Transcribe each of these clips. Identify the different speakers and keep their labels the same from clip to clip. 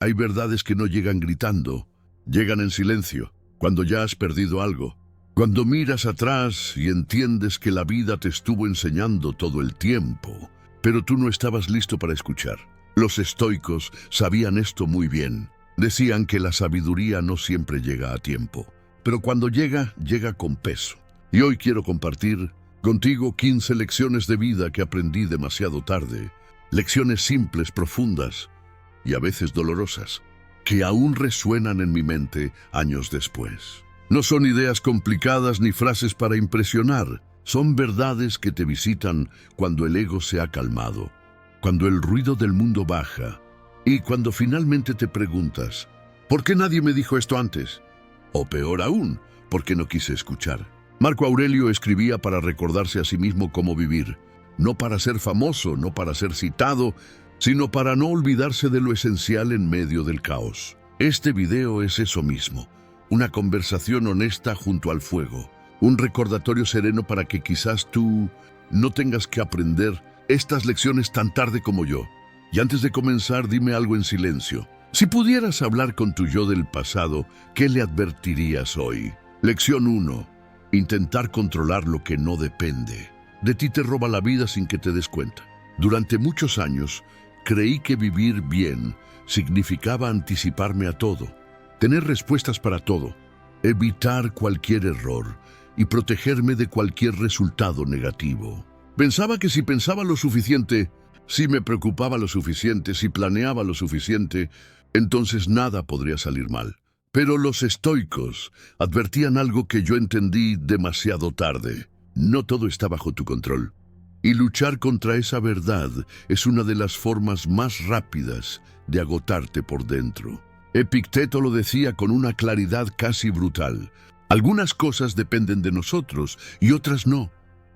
Speaker 1: Hay verdades que no llegan gritando, llegan en silencio, cuando ya has perdido algo. Cuando miras atrás y entiendes que la vida te estuvo enseñando todo el tiempo, pero tú no estabas listo para escuchar. Los estoicos sabían esto muy bien. Decían que la sabiduría no siempre llega a tiempo, pero cuando llega, llega con peso. Y hoy quiero compartir contigo 15 lecciones de vida que aprendí demasiado tarde. Lecciones simples, profundas y a veces dolorosas, que aún resuenan en mi mente años después. No son ideas complicadas ni frases para impresionar. Son verdades que te visitan cuando el ego se ha calmado, cuando el ruido del mundo baja y cuando finalmente te preguntas, ¿por qué nadie me dijo esto antes? O peor aún, ¿por qué no quise escuchar? Marco Aurelio escribía para recordarse a sí mismo cómo vivir, no para ser famoso, no para ser citado, sino para no olvidarse de lo esencial en medio del caos. Este video es eso mismo, una conversación honesta junto al fuego, un recordatorio sereno para que quizás tú no tengas que aprender estas lecciones tan tarde como yo. Y antes de comenzar, dime algo en silencio. Si pudieras hablar con tu yo del pasado, ¿qué le advertirías hoy? Lección 1. Intentar controlar lo que no depende. De ti te roba la vida sin que te des cuenta. Durante muchos años, creí que vivir bien significaba anticiparme a todo, tener respuestas para todo, evitar cualquier error y protegerme de cualquier resultado negativo. Pensaba que si pensaba lo suficiente, si me preocupaba lo suficiente, si planeaba lo suficiente, entonces nada podría salir mal. Pero los estoicos advertían algo que yo entendí demasiado tarde. No todo está bajo tu control. Y luchar contra esa verdad es una de las formas más rápidas de agotarte por dentro. Epicteto lo decía con una claridad casi brutal. Algunas cosas dependen de nosotros y otras no.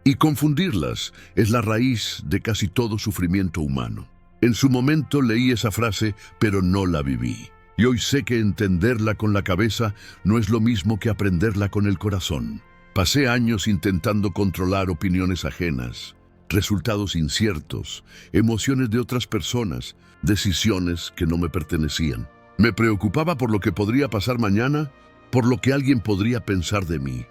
Speaker 1: Y confundirlas es la raíz de casi todo sufrimiento humano. En su momento leí esa frase, pero no la viví. Y hoy sé que entenderla con la cabeza no es lo mismo que aprenderla con el corazón. Pasé años intentando controlar opiniones ajenas, resultados inciertos, emociones de otras personas, decisiones que no me pertenecían. Me preocupaba por lo que podría pasar mañana, por lo que alguien podría pensar de mí,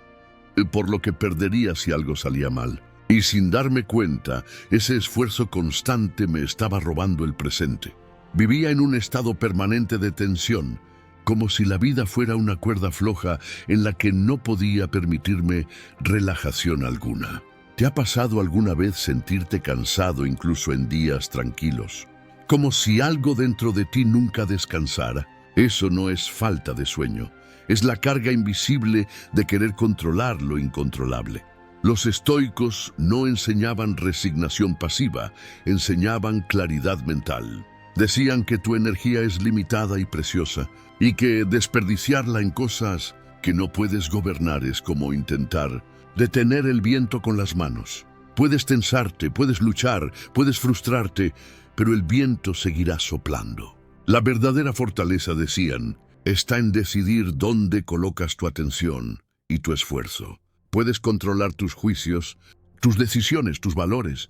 Speaker 1: por lo que perdería si algo salía mal. Y sin darme cuenta, ese esfuerzo constante me estaba robando el presente. Vivía en un estado permanente de tensión, como si la vida fuera una cuerda floja en la que no podía permitirme relajación alguna. ¿Te ha pasado alguna vez sentirte cansado incluso en días tranquilos? Como si algo dentro de ti nunca descansara. Eso no es falta de sueño, es la carga invisible de querer controlar lo incontrolable. Los estoicos no enseñaban resignación pasiva, enseñaban claridad mental. Decían que tu energía es limitada y preciosa, y que desperdiciarla en cosas que no puedes gobernar es como intentar detener el viento con las manos. Puedes tensarte, puedes luchar, puedes frustrarte, pero el viento seguirá soplando. La verdadera fortaleza, decían, está en decidir dónde colocas tu atención y tu esfuerzo. Puedes controlar tus juicios, tus decisiones, tus valores,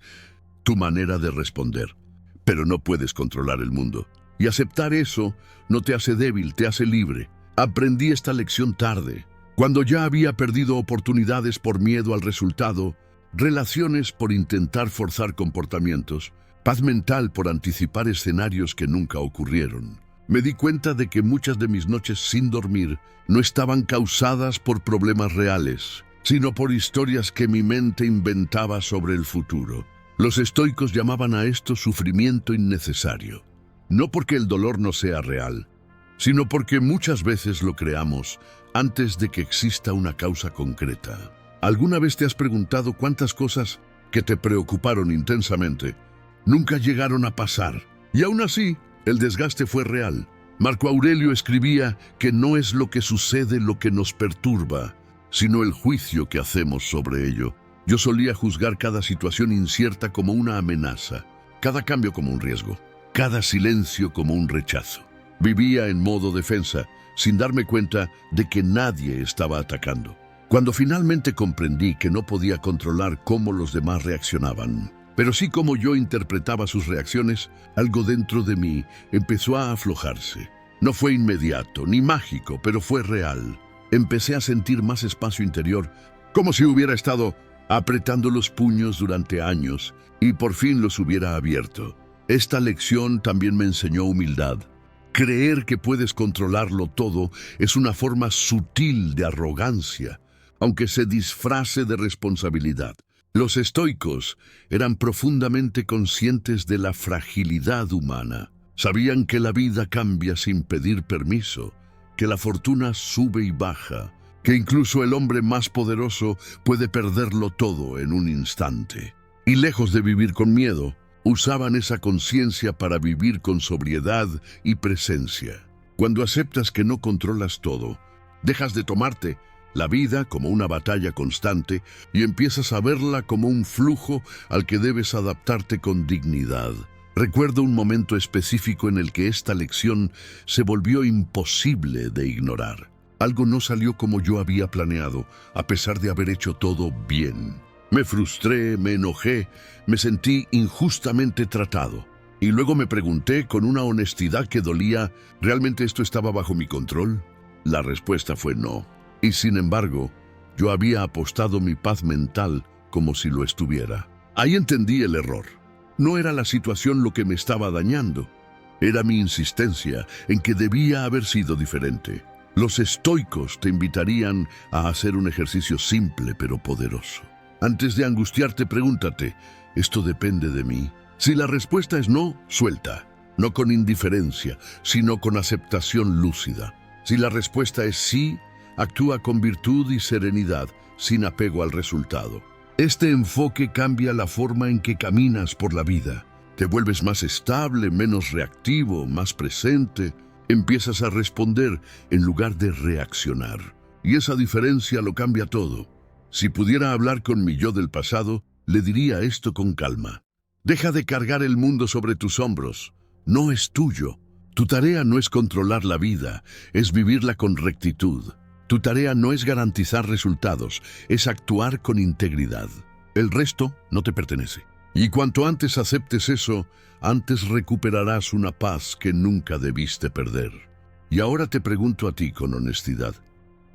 Speaker 1: tu manera de responder, pero no puedes controlar el mundo. Y aceptar eso no te hace débil, te hace libre. Aprendí esta lección tarde, cuando ya había perdido oportunidades por miedo al resultado, relaciones por intentar forzar comportamientos, paz mental por anticipar escenarios que nunca ocurrieron. Me di cuenta de que muchas de mis noches sin dormir no estaban causadas por problemas reales, sino por historias que mi mente inventaba sobre el futuro. Los estoicos llamaban a esto sufrimiento innecesario. No porque el dolor no sea real, sino porque muchas veces lo creamos antes de que exista una causa concreta. ¿Alguna vez te has preguntado cuántas cosas que te preocuparon intensamente nunca llegaron a pasar? Y aún así, el desgaste fue real. Marco Aurelio escribía que no es lo que sucede lo que nos perturba, sino el juicio que hacemos sobre ello. Yo solía juzgar cada situación incierta como una amenaza, cada cambio como un riesgo, cada silencio como un rechazo. Vivía en modo defensa, sin darme cuenta de que nadie estaba atacando. Cuando finalmente comprendí que no podía controlar cómo los demás reaccionaban, pero sí como yo interpretaba sus reacciones, algo dentro de mí empezó a aflojarse. No fue inmediato ni mágico, pero fue real. Empecé a sentir más espacio interior, como si hubiera estado apretando los puños durante años y por fin los hubiera abierto. Esta lección también me enseñó humildad. Creer que puedes controlarlo todo es una forma sutil de arrogancia, aunque se disfrace de responsabilidad. Los estoicos eran profundamente conscientes de la fragilidad humana. Sabían que la vida cambia sin pedir permiso, que la fortuna sube y baja, que incluso el hombre más poderoso puede perderlo todo en un instante. Y lejos de vivir con miedo, usaban esa conciencia para vivir con sobriedad y presencia. Cuando aceptas que no controlas todo, dejas de tomarte la vida como una batalla constante y empiezas a verla como un flujo al que debes adaptarte con dignidad. Recuerdo un momento específico en el que esta lección se volvió imposible de ignorar. Algo no salió como yo había planeado, a pesar de haber hecho todo bien. Me frustré, me enojé, me sentí injustamente tratado. Y luego me pregunté con una honestidad que dolía, ¿realmente esto estaba bajo mi control? La respuesta fue no. Y sin embargo, yo había apostado mi paz mental como si lo estuviera. Ahí entendí el error. No era la situación lo que me estaba dañando. Era mi insistencia en que debía haber sido diferente. Los estoicos te invitarían a hacer un ejercicio simple pero poderoso. Antes de angustiarte, pregúntate, ¿esto depende de mí? Si la respuesta es no, suelta. No con indiferencia, sino con aceptación lúcida. Si la respuesta es sí, actúa con virtud y serenidad, sin apego al resultado. Este enfoque cambia la forma en que caminas por la vida. Te vuelves más estable, menos reactivo, más presente. Empiezas a responder en lugar de reaccionar. Y esa diferencia lo cambia todo. Si pudiera hablar con mi yo del pasado, le diría esto con calma. Deja de cargar el mundo sobre tus hombros. No es tuyo. Tu tarea no es controlar la vida, es vivirla con rectitud. Tu tarea no es garantizar resultados, es actuar con integridad. El resto no te pertenece. Y cuanto antes aceptes eso, antes recuperarás una paz que nunca debiste perder. Y ahora te pregunto a ti con honestidad.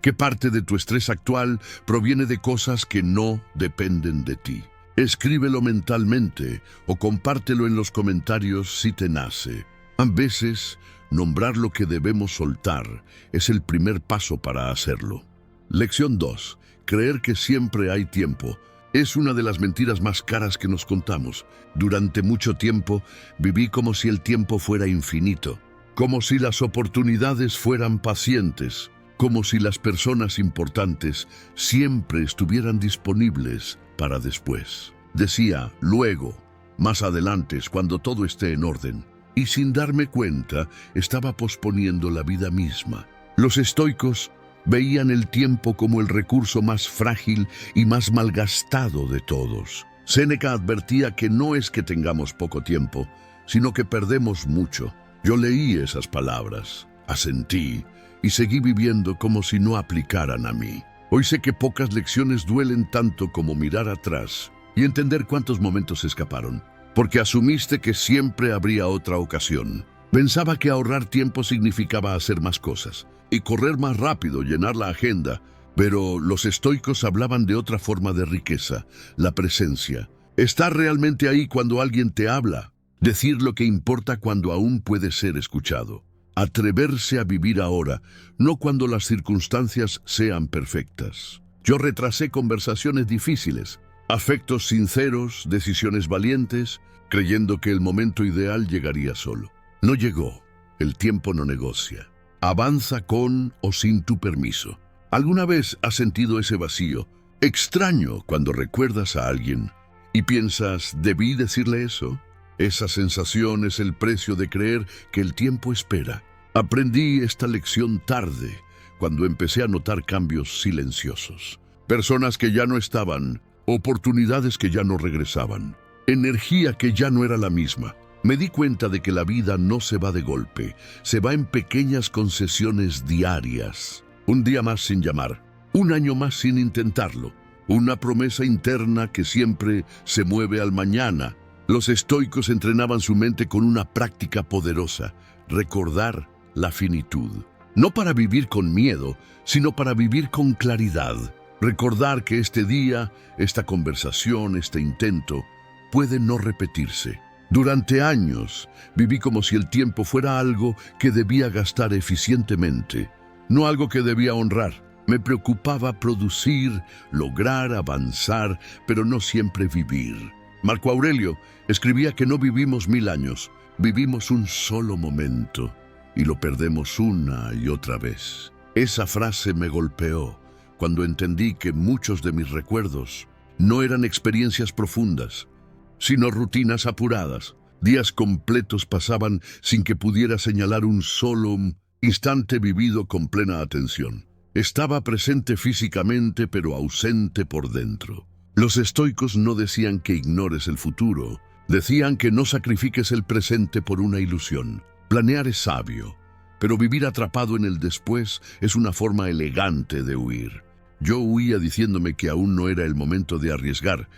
Speaker 1: ¿Qué parte de tu estrés actual proviene de cosas que no dependen de ti? Escríbelo mentalmente o compártelo en los comentarios si te nace. A veces, nombrar lo que debemos soltar es el primer paso para hacerlo. Lección 2. Creer que siempre hay tiempo. Es una de las mentiras más caras que nos contamos. Durante mucho tiempo viví como si el tiempo fuera infinito, como si las oportunidades fueran pacientes, como si las personas importantes siempre estuvieran disponibles para después. Decía, luego, más adelante, cuando todo esté en orden. Y sin darme cuenta, estaba posponiendo la vida misma. Los estoicos veían el tiempo como el recurso más frágil y más malgastado de todos. Séneca advertía que no es que tengamos poco tiempo, sino que perdemos mucho. Yo leí esas palabras, asentí y seguí viviendo como si no aplicaran a mí. Hoy sé que pocas lecciones duelen tanto como mirar atrás y entender cuántos momentos escaparon, porque asumiste que siempre habría otra ocasión. Pensaba que ahorrar tiempo significaba hacer más cosas y correr más rápido, llenar la agenda, pero los estoicos hablaban de otra forma de riqueza, la presencia. Estar realmente ahí cuando alguien te habla, decir lo que importa cuando aún puede ser escuchado. Atreverse a vivir ahora, no cuando las circunstancias sean perfectas. Yo retrasé conversaciones difíciles, afectos sinceros, decisiones valientes, creyendo que el momento ideal llegaría solo. No llegó. El tiempo no negocia. Avanza con o sin tu permiso. ¿Alguna vez has sentido ese vacío extraño cuando recuerdas a alguien y piensas, ¿debí decirle eso? Esa sensación es el precio de creer que el tiempo espera. Aprendí esta lección tarde, cuando empecé a notar cambios silenciosos. Personas que ya no estaban, oportunidades que ya no regresaban, energía que ya no era la misma. Me di cuenta de que la vida no se va de golpe, se va en pequeñas concesiones diarias. Un día más sin llamar, un año más sin intentarlo, una promesa interna que siempre se mueve al mañana. Los estoicos entrenaban su mente con una práctica poderosa: recordar la finitud. No para vivir con miedo, sino para vivir con claridad. Recordar que este día, esta conversación, este intento, puede no repetirse. Durante años viví como si el tiempo fuera algo que debía gastar eficientemente, no algo que debía honrar. Me preocupaba producir, lograr, avanzar, pero no siempre vivir. Marco Aurelio escribía que no vivimos 1000 años, vivimos un solo momento y lo perdemos una y otra vez. Esa frase me golpeó cuando entendí que muchos de mis recuerdos no eran experiencias profundas, sino rutinas apuradas. Días completos pasaban sin que pudiera señalar un solo instante vivido con plena atención. Estaba presente físicamente, pero ausente por dentro. Los estoicos no decían que ignores el futuro, decían que no sacrifiques el presente por una ilusión. Planear es sabio, pero vivir atrapado en el después es una forma elegante de huir. Yo huía diciéndome que aún no era el momento de arriesgar,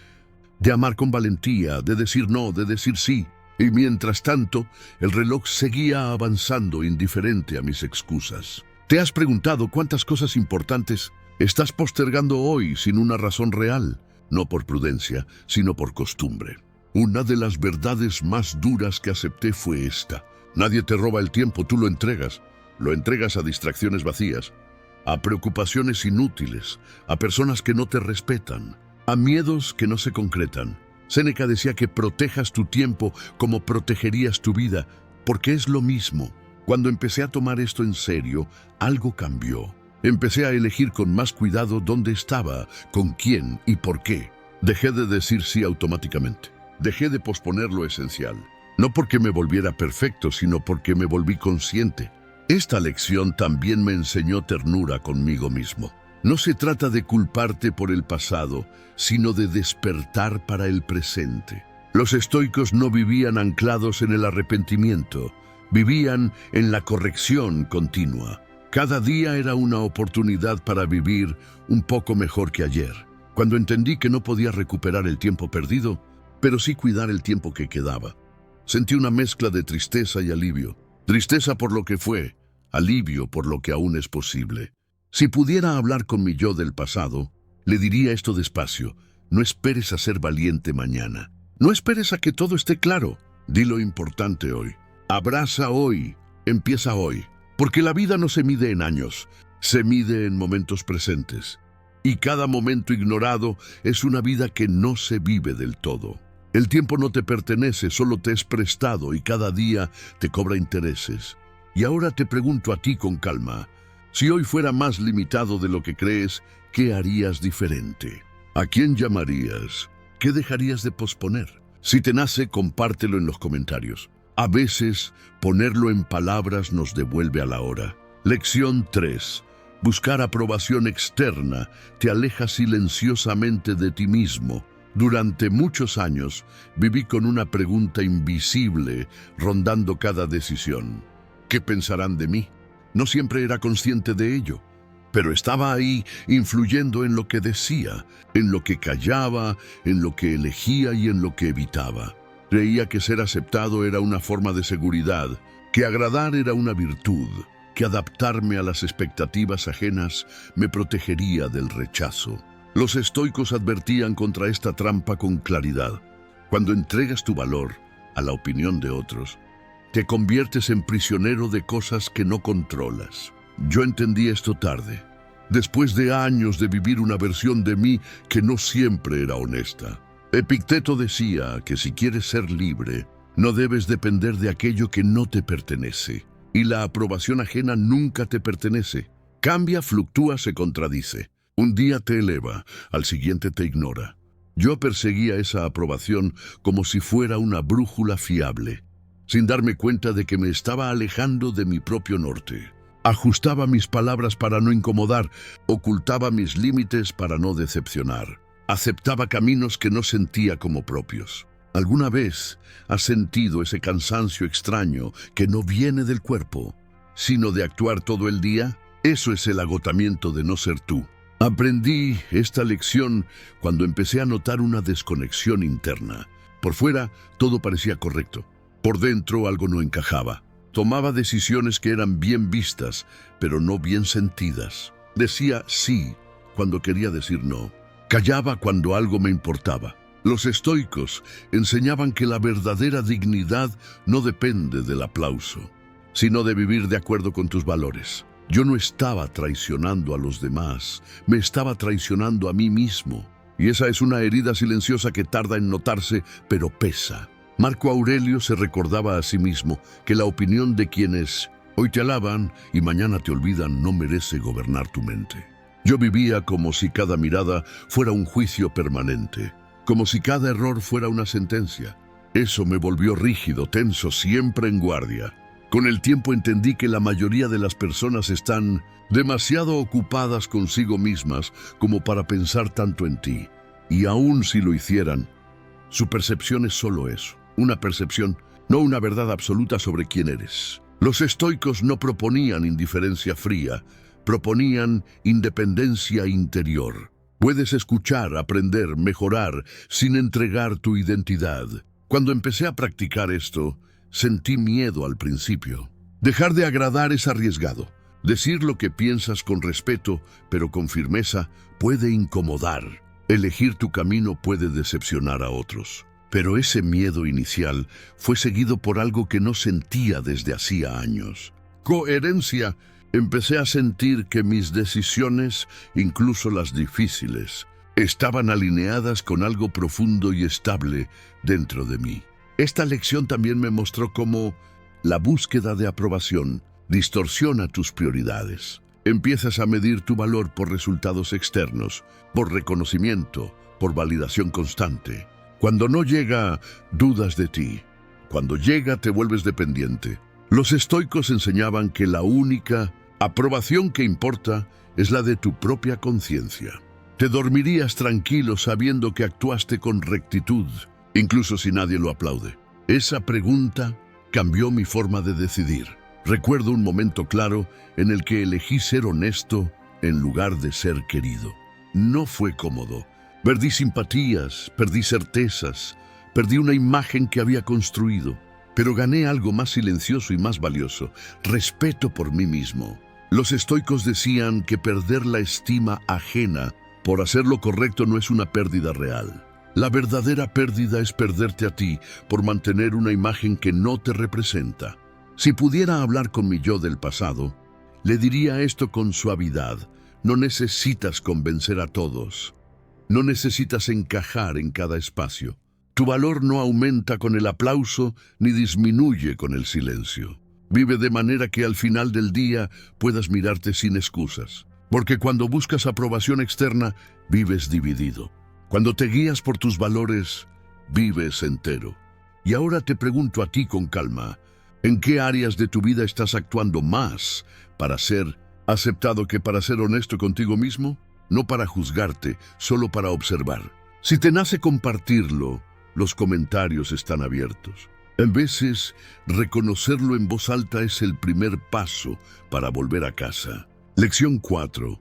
Speaker 1: de amar con valentía, de decir no, de decir sí. Y mientras tanto, el reloj seguía avanzando indiferente a mis excusas. ¿Te has preguntado cuántas cosas importantes estás postergando hoy sin una razón real? No por prudencia, sino por costumbre. Una de las verdades más duras que acepté fue esta: nadie te roba el tiempo, tú lo entregas. Lo entregas a distracciones vacías, a preocupaciones inútiles, a personas que no te respetan, a miedos que no se concretan. Séneca decía que protejas tu tiempo como protegerías tu vida, porque es lo mismo. Cuando empecé a tomar esto en serio, algo cambió. Empecé a elegir con más cuidado dónde estaba, con quién y por qué. Dejé de decir sí automáticamente. Dejé de posponer lo esencial. No porque me volviera perfecto, sino porque me volví consciente. Esta lección también me enseñó ternura conmigo mismo. No se trata de culparte por el pasado, sino de despertar para el presente. Los estoicos no vivían anclados en el arrepentimiento, vivían en la corrección continua. Cada día era una oportunidad para vivir un poco mejor que ayer. Cuando entendí que no podía recuperar el tiempo perdido, pero sí cuidar el tiempo que quedaba, sentí una mezcla de tristeza y alivio. Tristeza por lo que fue, alivio por lo que aún es posible. Si pudiera hablar con mi yo del pasado, le diría esto despacio: no esperes a ser valiente mañana. No esperes a que todo esté claro. Di lo importante hoy. Abraza hoy. Empieza hoy. Porque la vida no se mide en años, se mide en momentos presentes. Y cada momento ignorado es una vida que no se vive del todo. El tiempo no te pertenece, solo te es prestado y cada día te cobra intereses. Y ahora te pregunto a ti con calma: si hoy fuera más limitado de lo que crees, ¿qué harías diferente? ¿A quién llamarías? ¿Qué dejarías de posponer? Si te nace, compártelo en los comentarios. A veces, ponerlo en palabras nos devuelve a la hora. Lección 3. Buscar aprobación externa te aleja silenciosamente de ti mismo. Durante muchos años, viví con una pregunta invisible rondando cada decisión: ¿qué pensarán de mí? No siempre era consciente de ello, pero estaba ahí influyendo en lo que decía, en lo que callaba, en lo que elegía y en lo que evitaba. Creía que ser aceptado era una forma de seguridad, que agradar era una virtud, que adaptarme a las expectativas ajenas me protegería del rechazo. Los estoicos advertían contra esta trampa con claridad. Cuando entregas tu valor a la opinión de otros, te conviertes en prisionero de cosas que no controlas. Yo entendí esto tarde, después de años de vivir una versión de mí que no siempre era honesta. Epicteto decía que si quieres ser libre, no debes depender de aquello que no te pertenece. Y la aprobación ajena nunca te pertenece. Cambia, fluctúa, se contradice. Un día te eleva, al siguiente te ignora. Yo perseguía esa aprobación como si fuera una brújula fiable, sin darme cuenta de que me estaba alejando de mi propio norte. Ajustaba mis palabras para no incomodar, ocultaba mis límites para no decepcionar. Aceptaba caminos que no sentía como propios. ¿Alguna vez has sentido ese cansancio extraño que no viene del cuerpo, sino de actuar todo el día? Eso es el agotamiento de no ser tú. Aprendí esta lección cuando empecé a notar una desconexión interna. Por fuera, todo parecía correcto. Por dentro, algo no encajaba. Tomaba decisiones que eran bien vistas, pero no bien sentidas. Decía sí cuando quería decir no. Callaba cuando algo me importaba. Los estoicos enseñaban que la verdadera dignidad no depende del aplauso, sino de vivir de acuerdo con tus valores. Yo no estaba traicionando a los demás, me estaba traicionando a mí mismo. Y esa es una herida silenciosa que tarda en notarse, pero pesa. Marco Aurelio se recordaba a sí mismo que la opinión de quienes hoy te alaban y mañana te olvidan no merece gobernar tu mente. Yo vivía como si cada mirada fuera un juicio permanente, como si cada error fuera una sentencia. Eso me volvió rígido, tenso, siempre en guardia. Con el tiempo entendí que la mayoría de las personas están demasiado ocupadas consigo mismas como para pensar tanto en ti. Y aun si lo hicieran, su percepción es solo eso, una percepción, no una verdad absoluta sobre quién eres. Los estoicos no proponían indiferencia fría, proponían independencia interior. Puedes escuchar, aprender, mejorar, sin entregar tu identidad. Cuando empecé a practicar esto, sentí miedo al principio. Dejar de agradar es arriesgado. Decir lo que piensas con respeto, pero con firmeza, puede incomodar. Elegir tu camino puede decepcionar a otros. Pero ese miedo inicial fue seguido por algo que no sentía desde hacía años. Coherencia. Empecé a sentir que mis decisiones, incluso las difíciles, estaban alineadas con algo profundo y estable dentro de mí. Esta lección también me mostró cómo la búsqueda de aprobación distorsiona tus prioridades. Empiezas a medir tu valor por resultados externos, por reconocimiento, por validación constante. Cuando no llega, dudas de ti. Cuando llega, te vuelves dependiente. Los estoicos enseñaban que la única aprobación que importa es la de tu propia conciencia. Te dormirías tranquilo sabiendo que actuaste con rectitud, incluso si nadie lo aplaude. Esa pregunta cambió mi forma de decidir. Recuerdo un momento claro en el que elegí ser honesto en lugar de ser querido. No fue cómodo. Perdí simpatías, perdí certezas, perdí una imagen que había construido. Pero gané algo más silencioso y más valioso: respeto por mí mismo. Los estoicos decían que perder la estima ajena por hacer lo correcto no es una pérdida real. La verdadera pérdida es perderte a ti por mantener una imagen que no te representa. Si pudiera hablar con mi yo del pasado, le diría esto con suavidad: no necesitas convencer a todos. No necesitas encajar en cada espacio. Tu valor no aumenta con el aplauso ni disminuye con el silencio. Vive de manera que al final del día puedas mirarte sin excusas. Porque cuando buscas aprobación externa, vives dividido. Cuando te guías por tus valores, vives entero. Y ahora te pregunto a ti con calma: ¿en qué áreas de tu vida estás actuando más para ser aceptado que para ser honesto contigo mismo? No para juzgarte, solo para observar. Si te nace compartirlo, los comentarios están abiertos. En veces, reconocerlo en voz alta es el primer paso para volver a casa. Lección 4.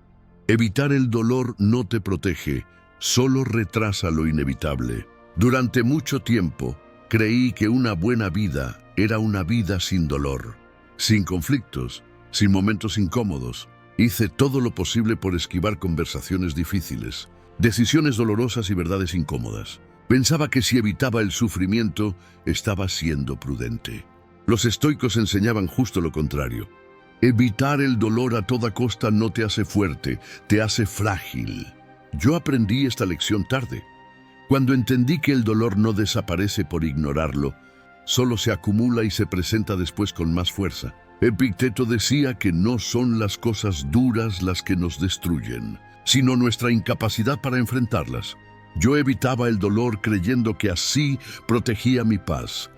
Speaker 1: Evitar el dolor no te protege, solo retrasa lo inevitable. Durante mucho tiempo, creí que una buena vida era una vida sin dolor, sin conflictos, sin momentos incómodos. Hice todo lo posible por esquivar conversaciones difíciles, decisiones dolorosas y verdades incómodas. Pensaba que si evitaba el sufrimiento, estaba siendo prudente. Los estoicos enseñaban justo lo contrario. Evitar el dolor a toda costa no te hace fuerte, te hace frágil. Yo aprendí esta lección tarde, cuando entendí que el dolor no desaparece por ignorarlo, solo se acumula y se presenta después con más fuerza. Epicteto decía que no son las cosas duras las que nos destruyen, sino nuestra incapacidad para enfrentarlas. Yo evitaba el dolor creyendo que así protegía mi paz,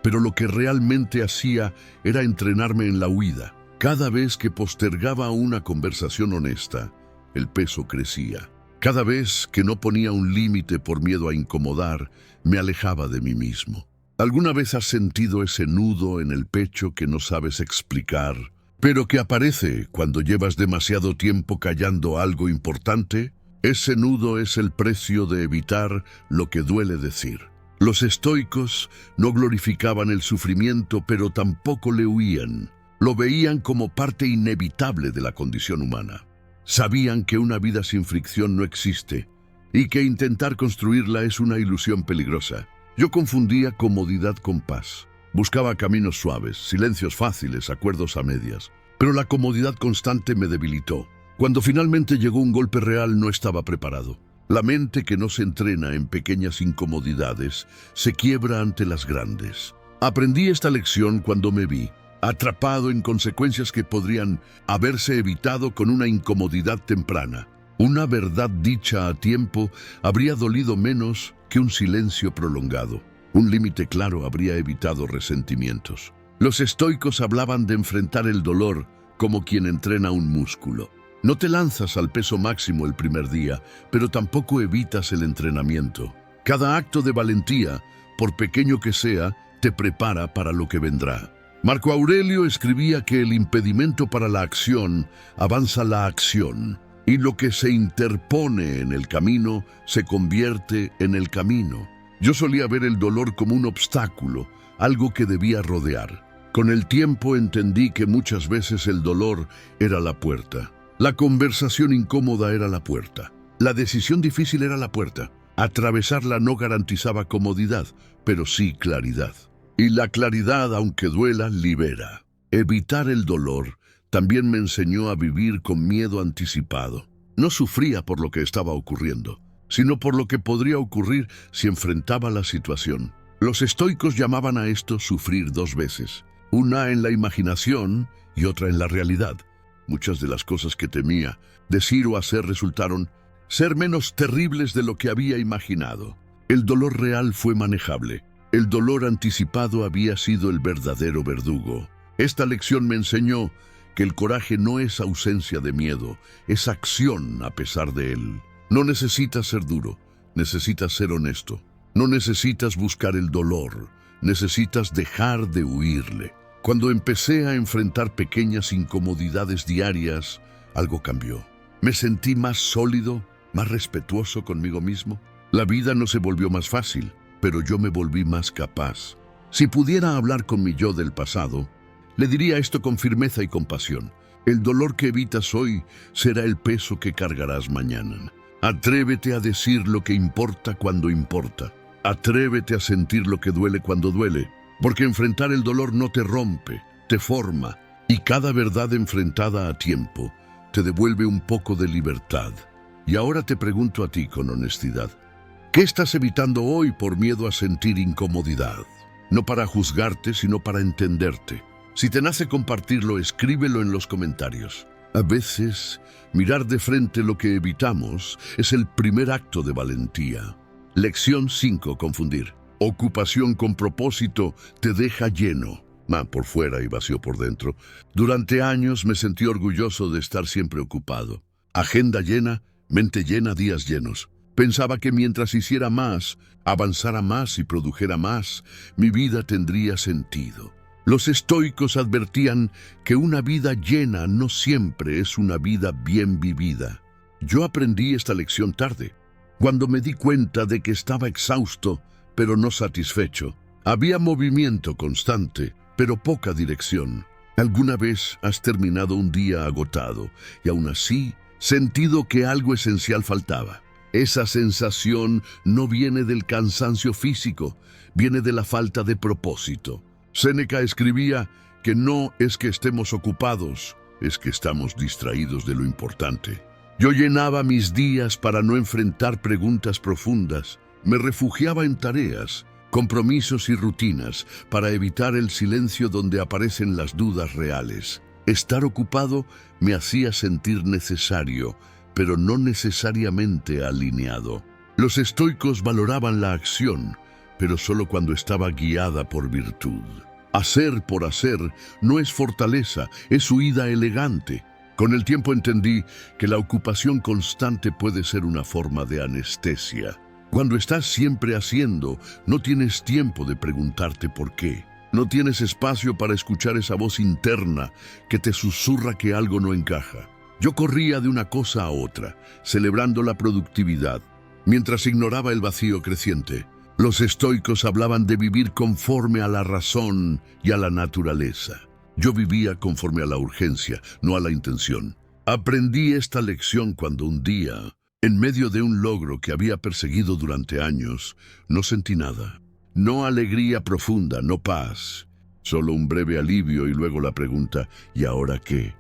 Speaker 1: pero lo que realmente hacía era entrenarme en la huida. Cada vez que postergaba una conversación honesta, el peso crecía. Cada vez que no ponía un límite por miedo a incomodar, me alejaba de mí mismo. ¿Alguna vez has sentido ese nudo en el pecho que no sabes explicar? pero que aparece cuando llevas demasiado tiempo callando algo importante. Ese nudo es el precio de evitar lo que duele decir. Los estoicos no glorificaban el sufrimiento, pero tampoco le huían. Lo veían como parte inevitable de la condición humana. Sabían que una vida sin fricción no existe y que intentar construirla es una ilusión peligrosa. Yo confundía comodidad con paz. Buscaba caminos suaves, silencios fáciles, acuerdos a medias. Pero la comodidad constante me debilitó. Cuando finalmente llegó un golpe real, no estaba preparado. La mente que no se entrena en pequeñas incomodidades se quiebra ante las grandes. Aprendí esta lección cuando me vi atrapado en consecuencias que podrían haberse evitado con una incomodidad temprana. Una verdad dicha a tiempo habría dolido menos que un silencio prolongado. Un límite claro habría evitado resentimientos. Los estoicos hablaban de enfrentar el dolor como quien entrena un músculo. No te lanzas al peso máximo el primer día, pero tampoco evitas el entrenamiento. Cada acto de valentía, por pequeño que sea, te prepara para lo que vendrá. Marco Aurelio escribía que el impedimento para la acción avanza la acción, y lo que se interpone en el camino se convierte en el camino. Yo solía ver el dolor como un obstáculo, algo que debía rodear. Con el tiempo entendí que muchas veces el dolor era la puerta. La conversación incómoda era la puerta. La decisión difícil era la puerta. Atravesarla no garantizaba comodidad, pero sí claridad. Y la claridad, aunque duela, libera. Evitar el dolor también me enseñó a vivir con miedo anticipado. No sufría por lo que estaba ocurriendo, sino por lo que podría ocurrir si enfrentaba la situación. Los estoicos llamaban a esto sufrir dos veces, una en la imaginación y otra en la realidad. Muchas de las cosas que temía decir o hacer resultaron ser menos terribles de lo que había imaginado. El dolor real fue manejable. El dolor anticipado había sido el verdadero verdugo. Esta lección me enseñó que el coraje no es ausencia de miedo, es acción a pesar de él. No necesitas ser duro, necesitas ser honesto. No necesitas buscar el dolor, necesitas dejar de huirle. Cuando empecé a enfrentar pequeñas incomodidades diarias, algo cambió. Me sentí más sólido, más respetuoso conmigo mismo. La vida no se volvió más fácil, pero yo me volví más capaz. Si pudiera hablar con mi yo del pasado, le diría esto con firmeza y compasión. El dolor que evitas hoy será el peso que cargarás mañana. Atrévete a decir lo que importa cuando importa. Atrévete a sentir lo que duele cuando duele, porque enfrentar el dolor no te rompe, te forma, y cada verdad enfrentada a tiempo te devuelve un poco de libertad. Y ahora te pregunto a ti con honestidad, ¿qué estás evitando hoy por miedo a sentir incomodidad? No para juzgarte, sino para entenderte. Si te nace compartirlo, escríbelo en los comentarios. A veces, mirar de frente lo que evitamos es el primer acto de valentía. Lección 5. Confundir. Ocupación con propósito te deja lleno, por fuera y vacío por dentro. Durante años me sentí orgulloso de estar siempre ocupado. Agenda llena, mente llena, días llenos. Pensaba que mientras hiciera más, avanzara más y produjera más, mi vida tendría sentido. Los estoicos advertían que una vida llena no siempre es una vida bien vivida. Yo aprendí esta lección tarde, cuando me di cuenta de que estaba exhausto, pero no satisfecho. Había movimiento constante, pero poca dirección. ¿Alguna vez has terminado un día agotado y aún así sentido que algo esencial faltaba? Esa sensación no viene del cansancio físico, viene de la falta de propósito. Séneca escribía que no es que estemos ocupados, es que estamos distraídos de lo importante. Yo llenaba mis días para no enfrentar preguntas profundas. Me refugiaba en tareas, compromisos y rutinas para evitar el silencio donde aparecen las dudas reales. Estar ocupado me hacía sentir necesario, pero no necesariamente alineado. Los estoicos valoraban la acción, pero solo cuando estaba guiada por virtud. Hacer por hacer no es fortaleza, es huida elegante. Con el tiempo entendí que la ocupación constante puede ser una forma de anestesia. Cuando estás siempre haciendo, no tienes tiempo de preguntarte por qué. No tienes espacio para escuchar esa voz interna que te susurra que algo no encaja. Yo corría de una cosa a otra, celebrando la productividad, mientras ignoraba el vacío creciente. Los estoicos hablaban de vivir conforme a la razón y a la naturaleza. Yo vivía conforme a la urgencia, no a la intención. Aprendí esta lección cuando un día, en medio de un logro que había perseguido durante años, no sentí nada. No alegría profunda, no paz. Solo un breve alivio y luego la pregunta, ¿y ahora qué?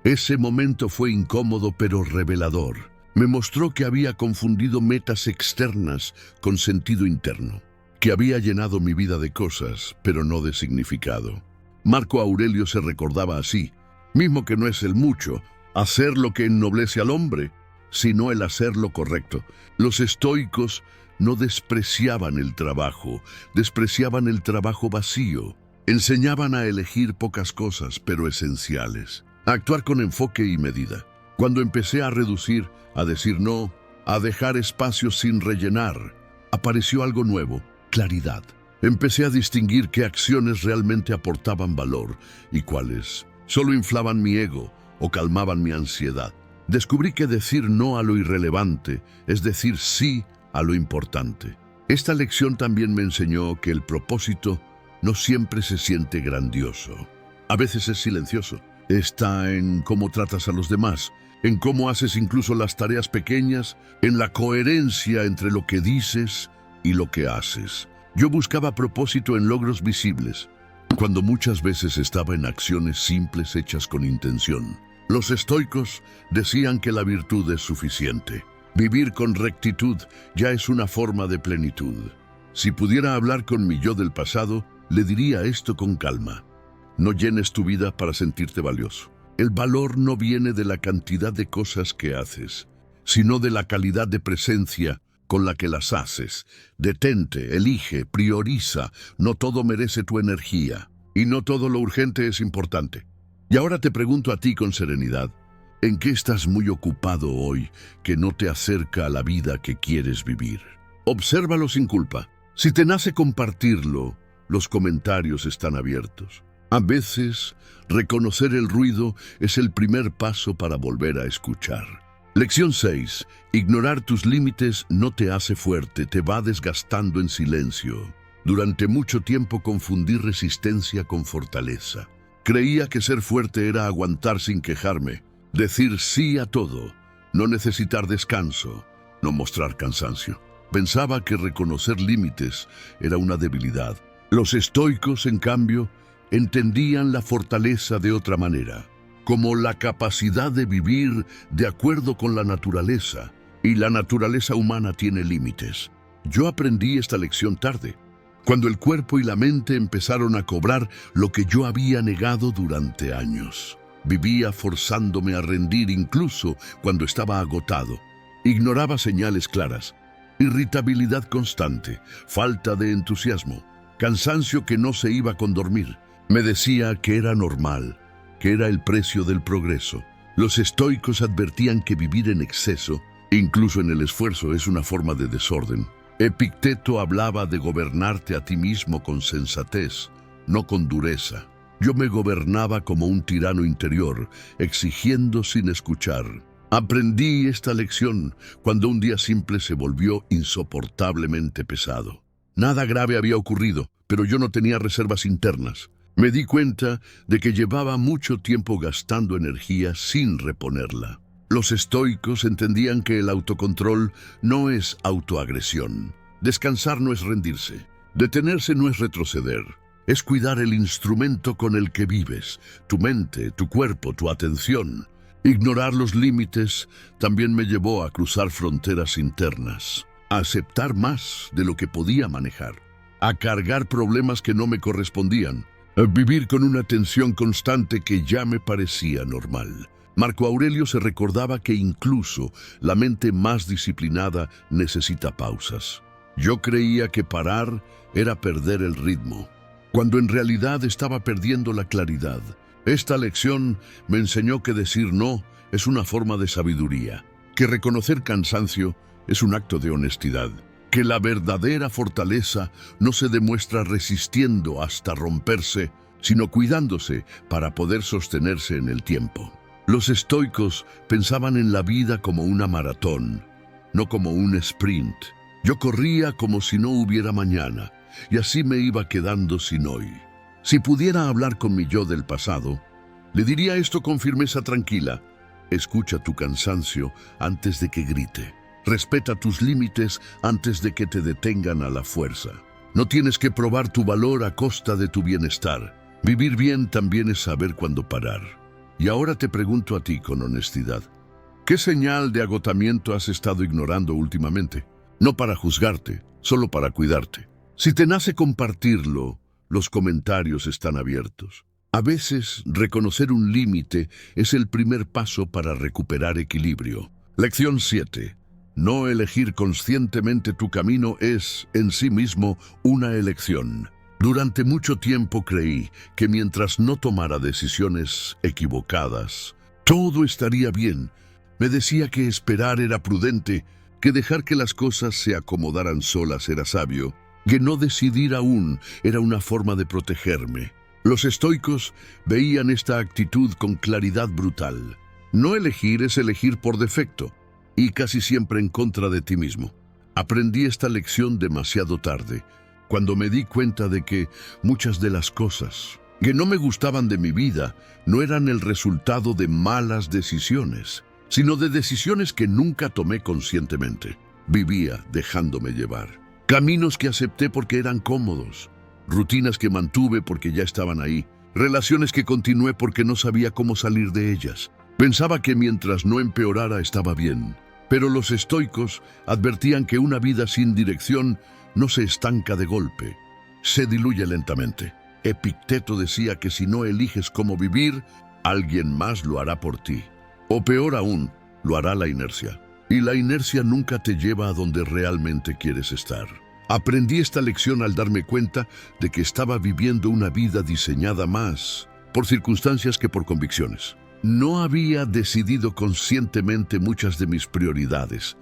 Speaker 1: Ese momento fue incómodo pero revelador. Me mostró que había confundido metas externas con sentido interno, que había llenado mi vida de cosas, pero no de significado. Marco Aurelio se recordaba así, mismo que no es el mucho, hacer lo que ennoblece al hombre, sino el hacer lo correcto. Los estoicos no despreciaban el trabajo, despreciaban el trabajo vacío. Enseñaban a elegir pocas cosas, pero esenciales. A actuar con enfoque y medida. Cuando empecé a reducir, a decir no, a dejar espacios sin rellenar, apareció algo nuevo, claridad. Empecé a distinguir qué acciones realmente aportaban valor y cuáles solo inflaban mi ego o calmaban mi ansiedad. Descubrí que decir no a lo irrelevante es decir sí a lo importante. Esta lección también me enseñó que el propósito no siempre se siente grandioso. A veces es silencioso. Está en cómo tratas a los demás, en cómo haces incluso las tareas pequeñas, en la coherencia entre lo que dices y lo que haces. Yo buscaba propósito en logros visibles, cuando muchas veces estaba en acciones simples hechas con intención. Los estoicos decían que la virtud es suficiente. Vivir con rectitud ya es una forma de plenitud. Si pudiera hablar con mi yo del pasado, le diría esto con calma. No llenes tu vida para sentirte valioso. El valor no viene de la cantidad de cosas que haces, sino de la calidad de presencia con la que las haces. Detente, elige, prioriza. No todo merece tu energía, y no todo lo urgente es importante. Y ahora te pregunto a ti con serenidad, ¿en qué estás muy ocupado hoy que no te acerca a la vida que quieres vivir? Obsérvalo sin culpa. Si te nace compartirlo, los comentarios están abiertos. A veces, reconocer el ruido es el primer paso para volver a escuchar. Lección 6. Ignorar tus límites no te hace fuerte, te va desgastando en silencio. Durante mucho tiempo confundí resistencia con fortaleza. Creía que ser fuerte era aguantar sin quejarme, decir sí a todo, no necesitar descanso, no mostrar cansancio. Pensaba que reconocer límites era una debilidad. Los estoicos, en cambio, entendían la fortaleza de otra manera, como la capacidad de vivir de acuerdo con la naturaleza, y la naturaleza humana tiene límites. Yo aprendí esta lección tarde, cuando el cuerpo y la mente empezaron a cobrar lo que yo había negado durante años. Vivía forzándome a rendir incluso cuando estaba agotado. Ignoraba señales claras, irritabilidad constante, falta de entusiasmo, cansancio que no se iba con dormir. Me decía que era normal, que era el precio del progreso. Los estoicos advertían que vivir en exceso, incluso en el esfuerzo, es una forma de desorden. Epicteto hablaba de gobernarte a ti mismo con sensatez, no con dureza. Yo me gobernaba como un tirano interior, exigiendo sin escuchar. Aprendí esta lección cuando un día simple se volvió insoportablemente pesado. Nada grave había ocurrido, pero yo no tenía reservas internas. Me di cuenta de que llevaba mucho tiempo gastando energía sin reponerla. Los estoicos entendían que el autocontrol no es autoagresión. Descansar no es rendirse. Detenerse no es retroceder. Es cuidar el instrumento con el que vives, tu mente, tu cuerpo, tu atención. Ignorar los límites también me llevó a cruzar fronteras internas, a aceptar más de lo que podía manejar, a cargar problemas que no me correspondían, a vivir con una tensión constante que ya me parecía normal. Marco Aurelio se recordaba que incluso la mente más disciplinada necesita pausas. Yo creía que parar era perder el ritmo, cuando en realidad estaba perdiendo la claridad. Esta lección me enseñó que decir no es una forma de sabiduría, que reconocer cansancio es un acto de honestidad, que la verdadera fortaleza no se demuestra resistiendo hasta romperse, sino cuidándose para poder sostenerse en el tiempo. Los estoicos pensaban en la vida como una maratón, no como un sprint. Yo corría como si no hubiera mañana, y así me iba quedando sin hoy. Si pudiera hablar con mi yo del pasado, le diría esto con firmeza tranquila: escucha tu cansancio antes de que grite. Respeta tus límites antes de que te detengan a la fuerza. No tienes que probar tu valor a costa de tu bienestar. Vivir bien también es saber cuándo parar. Y ahora te pregunto a ti con honestidad: ¿qué señal de agotamiento has estado ignorando últimamente? No para juzgarte, solo para cuidarte. Si te nace compartirlo, los comentarios están abiertos. A veces, reconocer un límite es el primer paso para recuperar equilibrio. Lección 7. No elegir conscientemente tu camino es, en sí mismo, una elección. Durante mucho tiempo creí que mientras no tomara decisiones equivocadas, todo estaría bien. Me decía que esperar era prudente, que dejar que las cosas se acomodaran solas era sabio, que no decidir aún era una forma de protegerme. Los estoicos veían esta actitud con claridad brutal. No elegir es elegir por defecto, y casi siempre en contra de ti mismo. Aprendí esta lección demasiado tarde, cuando me di cuenta de que muchas de las cosas que no me gustaban de mi vida no eran el resultado de malas decisiones, sino de decisiones que nunca tomé conscientemente. Vivía dejándome llevar. Caminos que acepté porque eran cómodos, rutinas que mantuve porque ya estaban ahí, relaciones que continué porque no sabía cómo salir de ellas. Pensaba que mientras no empeorara estaba bien, pero los estoicos advertían que una vida sin dirección no se estanca de golpe, se diluye lentamente. Epicteto decía que si no eliges cómo vivir, alguien más lo hará por ti. O peor aún, lo hará la inercia. Y la inercia nunca te lleva a donde realmente quieres estar. Aprendí esta lección al darme cuenta de que estaba viviendo una vida diseñada más por circunstancias que por convicciones. No había decidido conscientemente muchas de mis prioridades.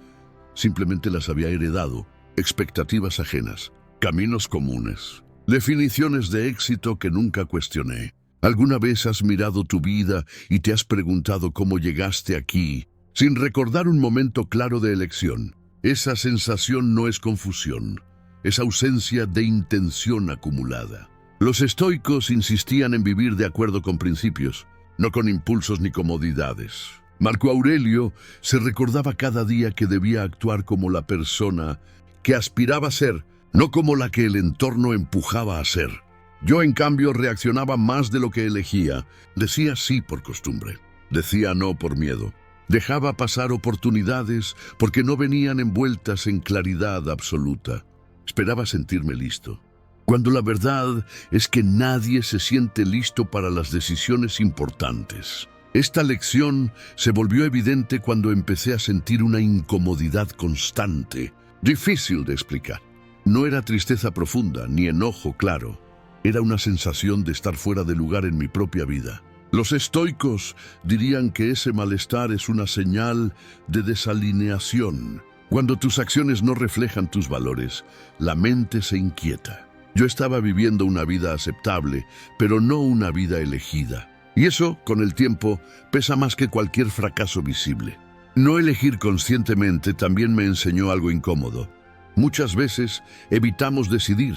Speaker 1: Simplemente las había heredado. Expectativas ajenas, caminos comunes, definiciones de éxito que nunca cuestioné. ¿Alguna vez has mirado tu vida y te has preguntado cómo llegaste aquí, sin recordar un momento claro de elección? Esa sensación no es confusión, es ausencia de intención acumulada. Los estoicos insistían en vivir de acuerdo con principios, no con impulsos ni comodidades. Marco Aurelio se recordaba cada día que debía actuar como la persona que aspiraba a ser, no como la que el entorno empujaba a ser. Yo, en cambio, reaccionaba más de lo que elegía. Decía sí por costumbre, decía no por miedo. Dejaba pasar oportunidades porque no venían envueltas en claridad absoluta. Esperaba sentirme listo, cuando la verdad es que nadie se siente listo para las decisiones importantes. Esta lección se volvió evidente cuando empecé a sentir una incomodidad constante, difícil de explicar. No era tristeza profunda, ni enojo claro. Era una sensación de estar fuera de lugar en mi propia vida. Los estoicos dirían que ese malestar es una señal de desalineación. Cuando tus acciones no reflejan tus valores, la mente se inquieta. Yo estaba viviendo una vida aceptable, pero no una vida elegida. Y eso, con el tiempo, pesa más que cualquier fracaso visible. No elegir conscientemente también me enseñó algo incómodo. Muchas veces evitamos decidir,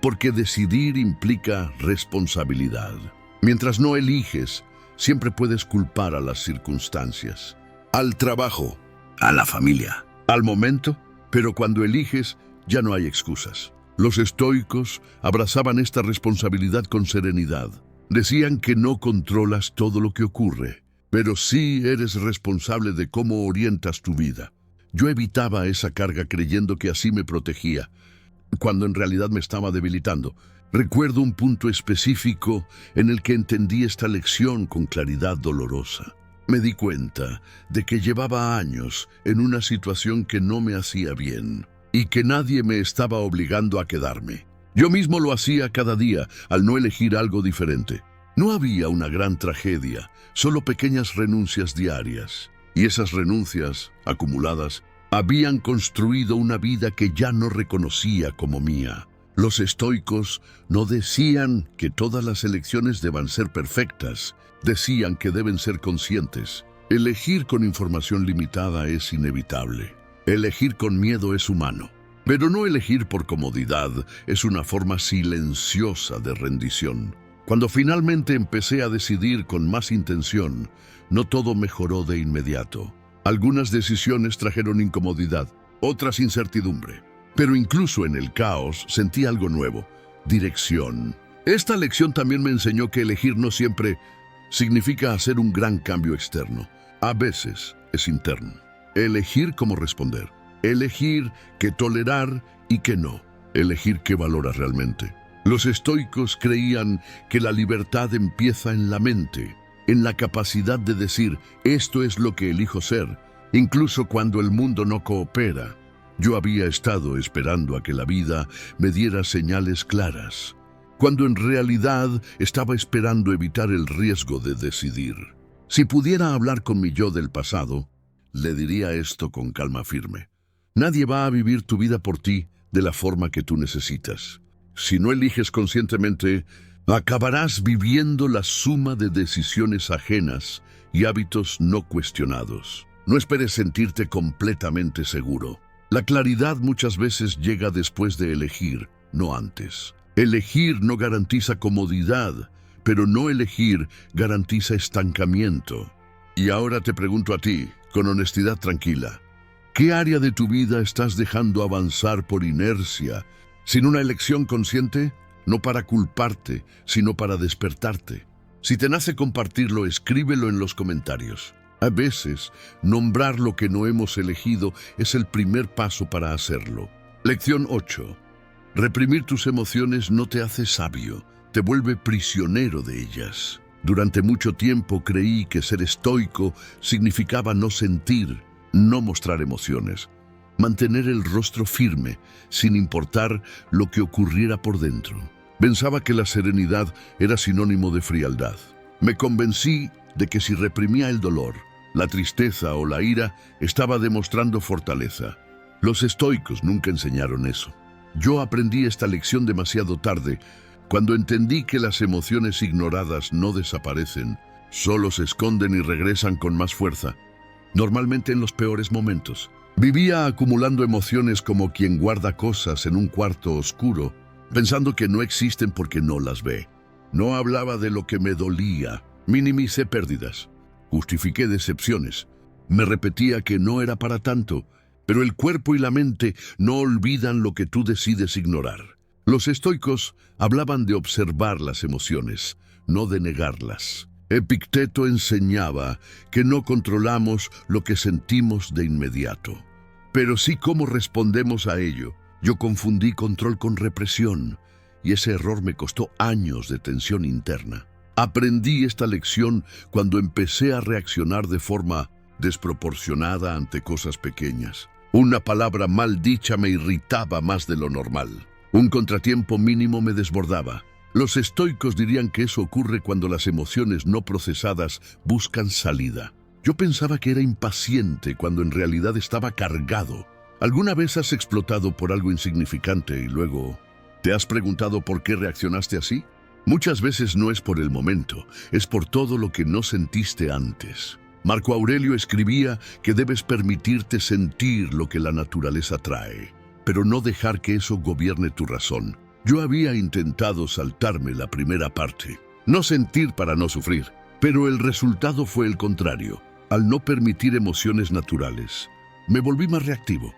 Speaker 1: porque decidir implica responsabilidad. Mientras no eliges, siempre puedes culpar a las circunstancias, al trabajo, a la familia, al momento, pero cuando eliges ya no hay excusas. Los estoicos abrazaban esta responsabilidad con serenidad. Decían que no controlas todo lo que ocurre, pero sí eres responsable de cómo orientas tu vida. Yo evitaba esa carga creyendo que así me protegía, cuando en realidad me estaba debilitando. Recuerdo un punto específico en el que entendí esta lección con claridad dolorosa. Me di cuenta de que llevaba años en una situación que no me hacía bien y que nadie me estaba obligando a quedarme. Yo mismo lo hacía cada día al no elegir algo diferente. No había una gran tragedia, solo pequeñas renuncias diarias. Y esas renuncias, acumuladas, Habían construido una vida que ya no reconocía como mía. Los estoicos no decían que todas las elecciones deban ser perfectas, decían que deben ser conscientes. Elegir con información limitada es inevitable. Elegir con miedo es humano. Pero no elegir por comodidad es una forma silenciosa de rendición. Cuando finalmente empecé a decidir con más intención, no todo mejoró de inmediato. Algunas decisiones trajeron incomodidad, otras incertidumbre. Pero incluso en el caos sentí algo nuevo: dirección. Esta lección también me enseñó que elegir no siempre significa hacer un gran cambio externo. A veces es interno. Elegir cómo responder. Elegir qué tolerar y qué no. Elegir qué valoras realmente. Los estoicos creían que la libertad empieza en la mente, en la capacidad de decir: esto es lo que elijo ser, incluso cuando el mundo no coopera. Yo había estado esperando a que la vida me diera señales claras, cuando en realidad estaba esperando evitar el riesgo de decidir. Si pudiera hablar con mi yo del pasado, le diría esto con calma firme: nadie va a vivir tu vida por ti de la forma que tú necesitas. Si no eliges conscientemente, acabarás viviendo la suma de decisiones ajenas y hábitos no cuestionados. No esperes sentirte completamente seguro. La claridad muchas veces llega después de elegir, no antes. Elegir no garantiza comodidad, pero no elegir garantiza estancamiento. Y ahora te pregunto a ti, con honestidad tranquila: ¿qué área de tu vida estás dejando avanzar por inercia, sin una elección consciente? No para culparte, sino para despertarte. Si te nace compartirlo, escríbelo en los comentarios. A veces, nombrar lo que no hemos elegido es el primer paso para hacerlo. Lección 8. Reprimir tus emociones no te hace sabio, te vuelve prisionero de ellas. Durante mucho tiempo creí que ser estoico significaba no sentir, no mostrar emociones, mantener el rostro firme, sin importar lo que ocurriera por dentro. Pensaba que la serenidad era sinónimo de frialdad. Me convencí de que si reprimía el dolor, la tristeza o la ira, estaba demostrando fortaleza. Los estoicos nunca enseñaron eso. Yo aprendí esta lección demasiado tarde, cuando entendí que las emociones ignoradas no desaparecen, solo se esconden y regresan con más fuerza, normalmente en los peores momentos. Vivía acumulando emociones como quien guarda cosas en un cuarto oscuro, pensando que no existen porque no las ve. No hablaba de lo que me dolía, minimicé pérdidas, justifiqué decepciones, me repetía que no era para tanto, pero el cuerpo y la mente no olvidan lo que tú decides ignorar. Los estoicos hablaban de observar las emociones, no de negarlas. Epicteto enseñaba que no controlamos lo que sentimos de inmediato, pero sí cómo respondemos a ello. Yo confundí control con represión, y ese error me costó años de tensión interna. Aprendí esta lección cuando empecé a reaccionar de forma desproporcionada ante cosas pequeñas. Una palabra mal dicha me irritaba más de lo normal. Un contratiempo mínimo me desbordaba. Los estoicos dirían que eso ocurre cuando las emociones no procesadas buscan salida. Yo pensaba que era impaciente cuando en realidad estaba cargado. ¿Alguna vez has explotado por algo insignificante y luego te has preguntado por qué reaccionaste así? Muchas veces no es por el momento, es por todo lo que no sentiste antes. Marco Aurelio escribía que debes permitirte sentir lo que la naturaleza trae, pero no dejar que eso gobierne tu razón. Yo había intentado saltarme la primera parte, no sentir para no sufrir, pero el resultado fue el contrario. Al no permitir emociones naturales, me volví más reactivo,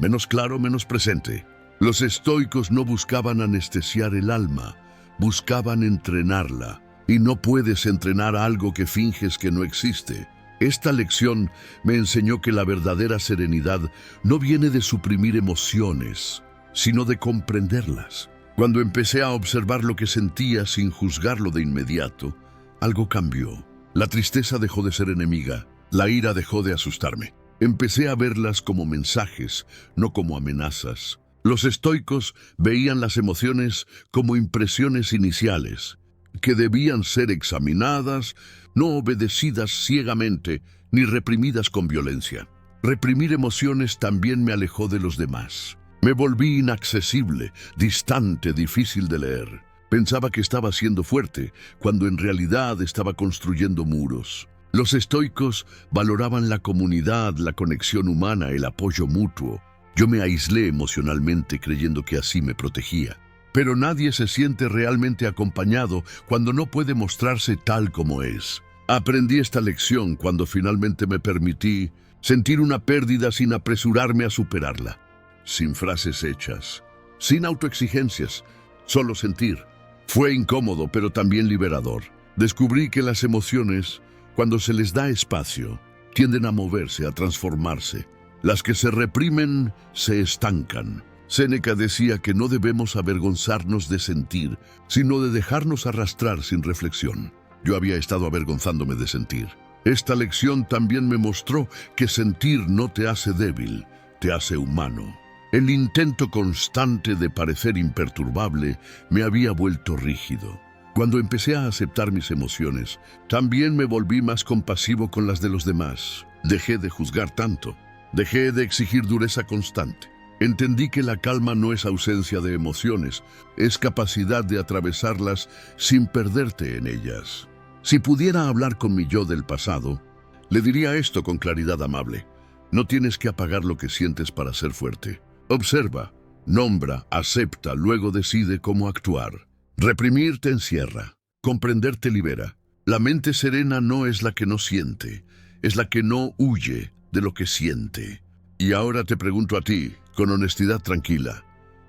Speaker 1: menos claro, menos presente. Los estoicos no buscaban anestesiar el alma, buscaban entrenarla, y no puedes entrenar algo que finges que no existe. Esta lección me enseñó que la verdadera serenidad no viene de suprimir emociones, sino de comprenderlas. Cuando empecé a observar lo que sentía sin juzgarlo de inmediato, algo cambió. La tristeza dejó de ser enemiga, la ira dejó de asustarme. Empecé a verlas como mensajes, no como amenazas. Los estoicos veían las emociones como impresiones iniciales, que debían ser examinadas, no obedecidas ciegamente, ni reprimidas con violencia. Reprimir emociones también me alejó de los demás. Me volví inaccesible, distante, difícil de leer. Pensaba que estaba siendo fuerte, cuando en realidad estaba construyendo muros. Los estoicos valoraban la comunidad, la conexión humana, el apoyo mutuo. Yo me aislé emocionalmente creyendo que así me protegía. Pero nadie se siente realmente acompañado cuando no puede mostrarse tal como es. Aprendí esta lección cuando finalmente me permití sentir una pérdida sin apresurarme a superarla. Sin frases hechas, sin autoexigencias, solo sentir. Fue incómodo, pero también liberador. Descubrí que las emociones, cuando se les da espacio, tienden a moverse, a transformarse. Las que se reprimen se estancan. Séneca decía que no debemos avergonzarnos de sentir, sino de dejarnos arrastrar sin reflexión. Yo había estado avergonzándome de sentir. Esta lección también me mostró que sentir no te hace débil, te hace humano. El intento constante de parecer imperturbable me había vuelto rígido. Cuando empecé a aceptar mis emociones, también me volví más compasivo con las de los demás. Dejé de juzgar tanto. Dejé de exigir dureza constante. Entendí que la calma no es ausencia de emociones, es capacidad de atravesarlas sin perderte en ellas. Si pudiera hablar con mi yo del pasado, le diría esto con claridad amable. No tienes que apagar lo que sientes para ser fuerte. Observa, nombra, acepta, luego decide cómo actuar. Reprimir te encierra, comprender te libera. La mente serena no es la que no siente, es la que no huye de lo que siente. Y ahora te pregunto a ti, con honestidad tranquila,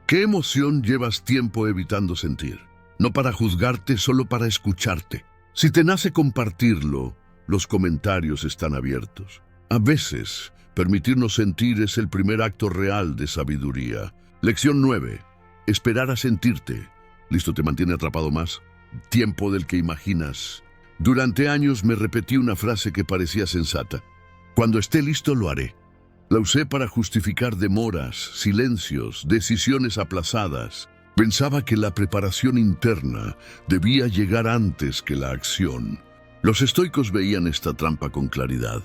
Speaker 1: ¿qué emoción llevas tiempo evitando sentir? No para juzgarte, solo para escucharte. Si te nace compartirlo, los comentarios están abiertos. A veces, permitirnos sentir es el primer acto real de sabiduría. Lección 9. Esperar a sentirte. Listo, te mantiene atrapado más tiempo del que imaginas. Durante años me repetí una frase que parecía sensata. Cuando esté listo lo haré. La usé para justificar demoras, silencios, decisiones aplazadas. Pensaba que la preparación interna debía llegar antes que la acción. Los estoicos veían esta trampa con claridad.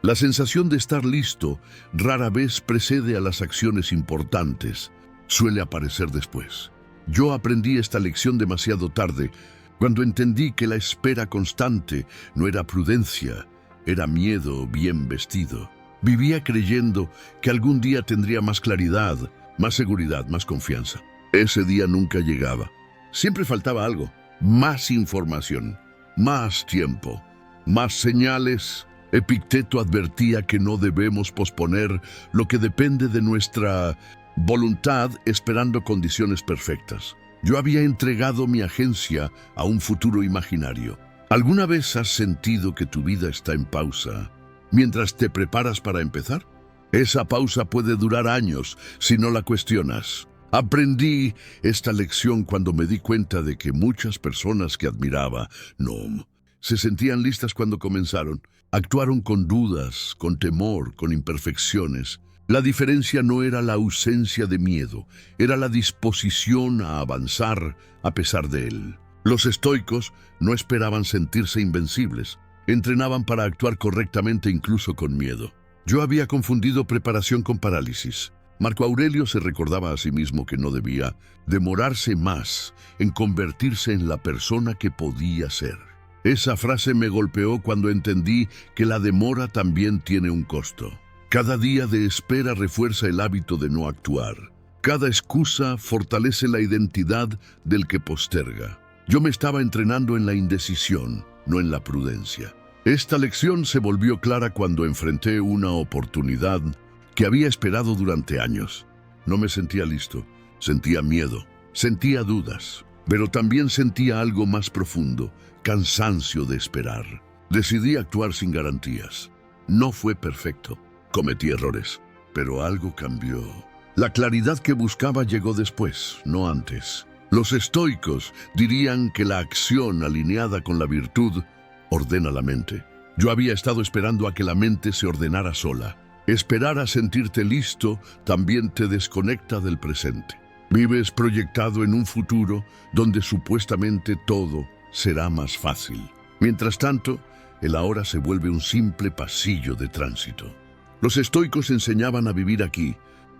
Speaker 1: La sensación de estar listo rara vez precede a las acciones importantes. Suele aparecer después. Yo aprendí esta lección demasiado tarde, cuando entendí que la espera constante no era prudencia, era miedo bien vestido. Vivía creyendo que algún día tendría más claridad, más seguridad, más confianza. Ese día nunca llegaba. Siempre faltaba algo, más información, más tiempo, más señales. Epicteto advertía que no debemos posponer lo que depende de nuestra voluntad esperando condiciones perfectas. Yo había entregado mi agencia a un futuro imaginario. ¿Alguna vez has sentido que tu vida está en pausa mientras te preparas para empezar? Esa pausa puede durar años si no la cuestionas. Aprendí esta lección cuando me di cuenta de que muchas personas que admiraba no se sentían listas cuando comenzaron. Actuaron con dudas, con temor, con imperfecciones. La diferencia no era la ausencia de miedo, era la disposición a avanzar a pesar de él. Los estoicos no esperaban sentirse invencibles, entrenaban para actuar correctamente incluso con miedo. Yo había confundido preparación con parálisis. Marco Aurelio se recordaba a sí mismo que no debía demorarse más en convertirse en la persona que podía ser. Esa frase me golpeó cuando entendí que la demora también tiene un costo. Cada día de espera refuerza el hábito de no actuar. Cada excusa fortalece la identidad del que posterga. Yo me estaba entrenando en la indecisión, no en la prudencia. Esta lección se volvió clara cuando enfrenté una oportunidad que había esperado durante años. No me sentía listo, sentía miedo, sentía dudas, pero también sentía algo más profundo, cansancio de esperar. Decidí actuar sin garantías. No fue perfecto, cometí errores, pero algo cambió. La claridad que buscaba llegó después, no antes. Los estoicos dirían que la acción alineada con la virtud ordena la mente. Yo había estado esperando a que la mente se ordenara sola. Esperar a sentirte listo también te desconecta del presente. Vives proyectado en un futuro donde supuestamente todo será más fácil. Mientras tanto, el ahora se vuelve un simple pasillo de tránsito. Los estoicos enseñaban a vivir aquí,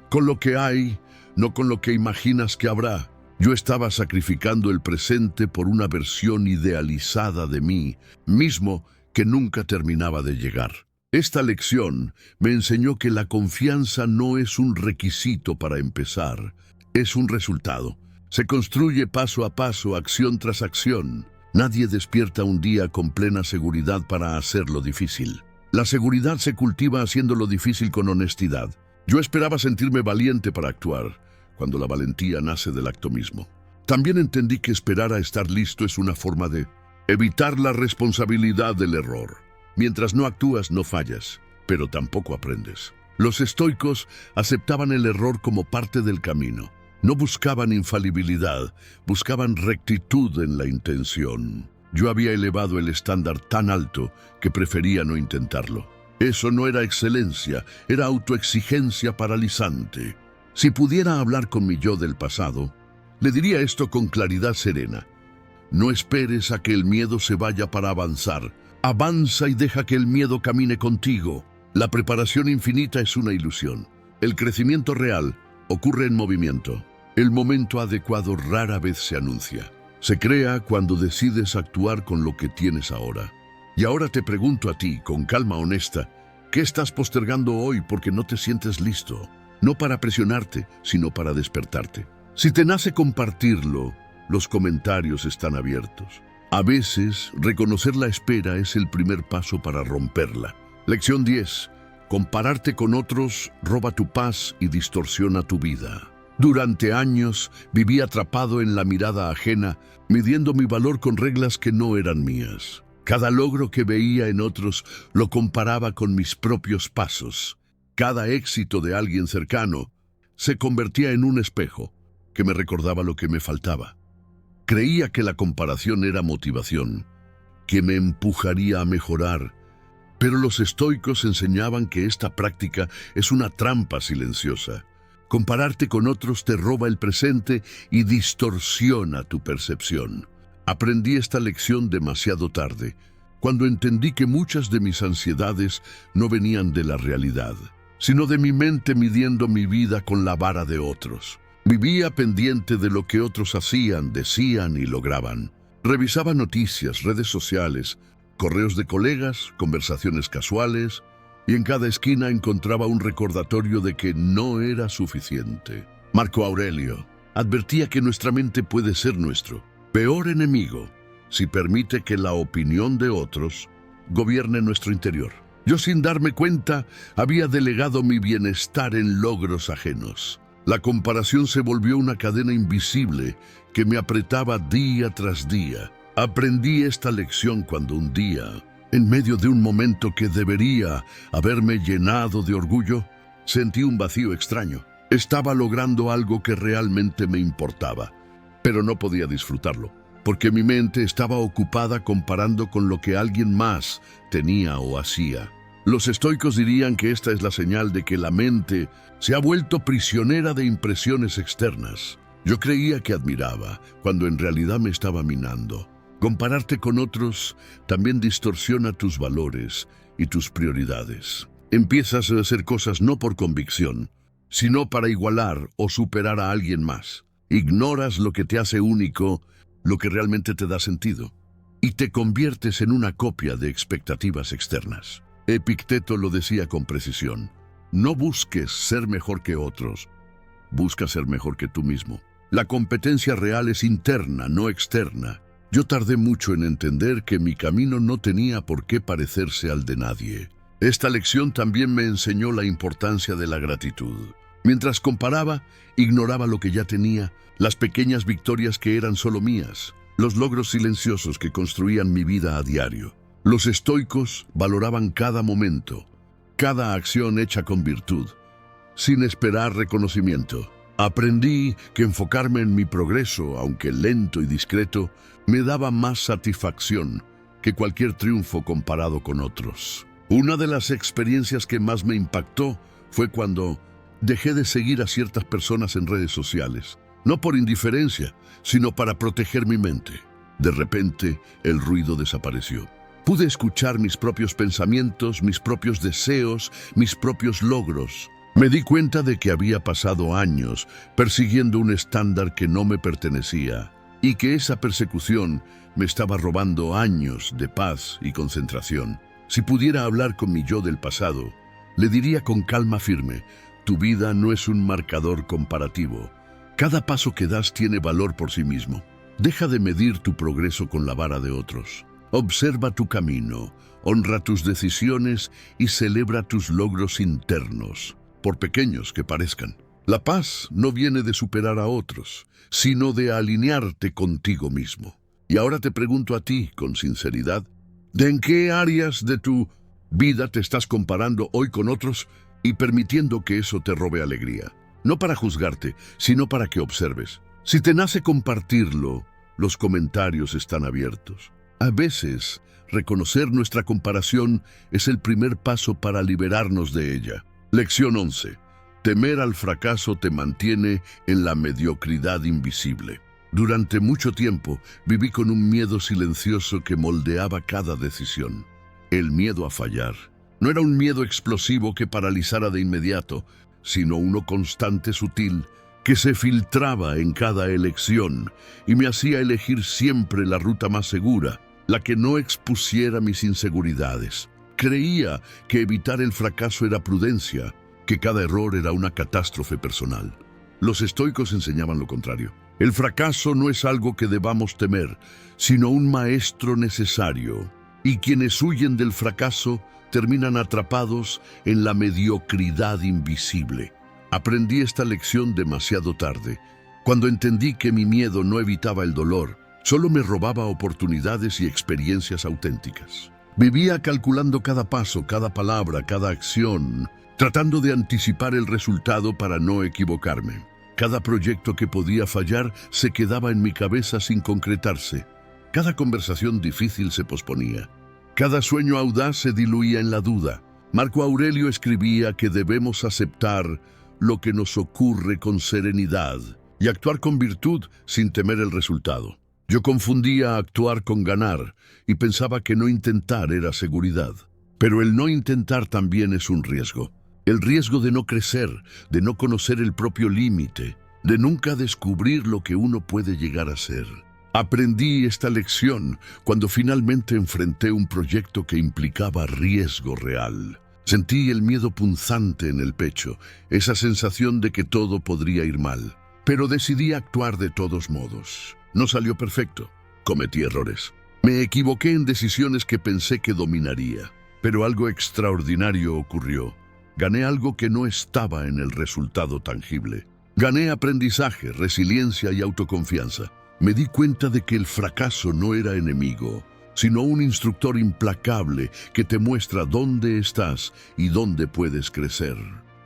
Speaker 1: con lo que hay, no con lo que imaginas que habrá. Yo estaba sacrificando el presente por una versión idealizada de mí mismo que nunca terminaba de llegar. Esta lección me enseñó que la confianza no es un requisito para empezar, es un resultado. Se construye paso a paso, acción tras acción. Nadie despierta un día con plena seguridad para hacerlo difícil. La seguridad se cultiva haciendo lo difícil con honestidad. Yo esperaba sentirme valiente para actuar, cuando la valentía nace del acto mismo. También entendí que esperar a estar listo es una forma de evitar la responsabilidad del error. Mientras no actúas, no fallas, pero tampoco aprendes. Los estoicos aceptaban el error como parte del camino. No buscaban infalibilidad, buscaban rectitud en la intención. Yo había elevado el estándar tan alto que prefería no intentarlo. Eso no era excelencia, era autoexigencia paralizante. Si pudiera hablar con mi yo del pasado, le diría esto con claridad serena. No esperes a que el miedo se vaya para avanzar. Avanza y deja que el miedo camine contigo. La preparación infinita es una ilusión. El crecimiento real ocurre en movimiento. El momento adecuado rara vez se anuncia. Se crea cuando decides actuar con lo que tienes ahora. Y ahora te pregunto a ti, con calma honesta, ¿qué estás postergando hoy porque no te sientes listo? No para presionarte, sino para despertarte. Si te nace compartirlo, los comentarios están abiertos. A veces, reconocer la espera es el primer paso para romperla. Lección 10. Compararte con otros roba tu paz y distorsiona tu vida. Durante años viví atrapado en la mirada ajena, midiendo mi valor con reglas que no eran mías. Cada logro que veía en otros lo comparaba con mis propios pasos. Cada éxito de alguien cercano se convertía en un espejo que me recordaba lo que me faltaba. Creía que la comparación era motivación, que me empujaría a mejorar, pero los estoicos enseñaban que esta práctica es una trampa silenciosa. Compararte con otros te roba el presente y distorsiona tu percepción. Aprendí esta lección demasiado tarde, cuando entendí que muchas de mis ansiedades no venían de la realidad, sino de mi mente midiendo mi vida con la vara de otros. Vivía pendiente de lo que otros hacían, decían y lograban. Revisaba noticias, redes sociales, correos de colegas, conversaciones casuales, y en cada esquina encontraba un recordatorio de que no era suficiente. Marco Aurelio advertía que nuestra mente puede ser nuestro peor enemigo si permite que la opinión de otros gobierne nuestro interior. Yo, sin darme cuenta, había delegado mi bienestar en logros ajenos. La comparación se volvió una cadena invisible que me apretaba día tras día. Aprendí esta lección cuando un día, en medio de un momento que debería haberme llenado de orgullo, sentí un vacío extraño. Estaba logrando algo que realmente me importaba, pero no podía disfrutarlo, porque mi mente estaba ocupada comparando con lo que alguien más tenía o hacía. Los estoicos dirían que esta es la señal de que la mente se ha vuelto prisionera de impresiones externas. Yo creía que admiraba, cuando en realidad me estaba minando. Compararte con otros también distorsiona tus valores y tus prioridades. Empiezas a hacer cosas no por convicción, sino para igualar o superar a alguien más. Ignoras lo que te hace único, lo que realmente te da sentido, y te conviertes en una copia de expectativas externas. Epicteto lo decía con precisión: no busques ser mejor que otros, busca ser mejor que tú mismo. La competencia real es interna, no externa. Yo tardé mucho en entender que mi camino no tenía por qué parecerse al de nadie. Esta lección también me enseñó la importancia de la gratitud. Mientras comparaba, ignoraba lo que ya tenía, las pequeñas victorias que eran solo mías, los logros silenciosos que construían mi vida a diario. Los estoicos valoraban cada momento, cada acción hecha con virtud, sin esperar reconocimiento. Aprendí que enfocarme en mi progreso, aunque lento y discreto, me daba más satisfacción que cualquier triunfo comparado con otros. Una de las experiencias que más me impactó fue cuando dejé de seguir a ciertas personas en redes sociales, no por indiferencia, sino para proteger mi mente. De repente, el ruido desapareció. Pude escuchar mis propios pensamientos, mis propios deseos, mis propios logros. Me di cuenta de que había pasado años persiguiendo un estándar que no me pertenecía y que esa persecución me estaba robando años de paz y concentración. Si pudiera hablar con mi yo del pasado, le diría con calma firme: tu vida no es un marcador comparativo. Cada paso que das tiene valor por sí mismo. Deja de medir tu progreso con la vara de otros. Observa tu camino, honra tus decisiones y celebra tus logros internos, por pequeños que parezcan. La paz no viene de superar a otros, sino de alinearte contigo mismo. Y ahora te pregunto a ti, con sinceridad, ¿de en qué áreas de tu vida te estás comparando hoy con otros y permitiendo que eso te robe alegría? No para juzgarte, sino para que observes. Si te nace compartirlo, los comentarios están abiertos. A veces, reconocer nuestra comparación es el primer paso para liberarnos de ella. Lección 11. Temer al fracaso te mantiene en la mediocridad invisible. Durante mucho tiempo viví con un miedo silencioso que moldeaba cada decisión. El miedo a fallar. No era un miedo explosivo que paralizara de inmediato, sino uno constante, sutil, que se filtraba en cada elección y me hacía elegir siempre la ruta más segura, la que no expusiera mis inseguridades. Creía que evitar el fracaso era prudencia, que cada error era una catástrofe personal. Los estoicos enseñaban lo contrario. El fracaso no es algo que debamos temer, sino un maestro necesario. Y quienes huyen del fracaso terminan atrapados en la mediocridad invisible. Aprendí esta lección demasiado tarde, cuando entendí que mi miedo no evitaba el dolor, solo me robaba oportunidades y experiencias auténticas. Vivía calculando cada paso, cada palabra, cada acción, tratando de anticipar el resultado para no equivocarme. Cada proyecto que podía fallar se quedaba en mi cabeza sin concretarse. Cada conversación difícil se posponía. Cada sueño audaz se diluía en la duda. Marco Aurelio escribía que debemos aceptar lo que nos ocurre con serenidad y actuar con virtud sin temer el resultado. Yo confundía actuar con ganar y pensaba que no intentar era seguridad. Pero el no intentar también es un riesgo. El riesgo de no crecer, de no conocer el propio límite, de nunca descubrir lo que uno puede llegar a ser. Aprendí esta lección cuando finalmente enfrenté un proyecto que implicaba riesgo real. Sentí el miedo punzante en el pecho, esa sensación de que todo podría ir mal. Pero decidí actuar de todos modos. No salió perfecto. Cometí errores. Me equivoqué en decisiones que pensé que dominaría. Pero algo extraordinario ocurrió. Gané algo que no estaba en el resultado tangible. Gané aprendizaje, resiliencia y autoconfianza. Me di cuenta de que el fracaso no era enemigo, sino un instructor implacable que te muestra dónde estás y dónde puedes crecer.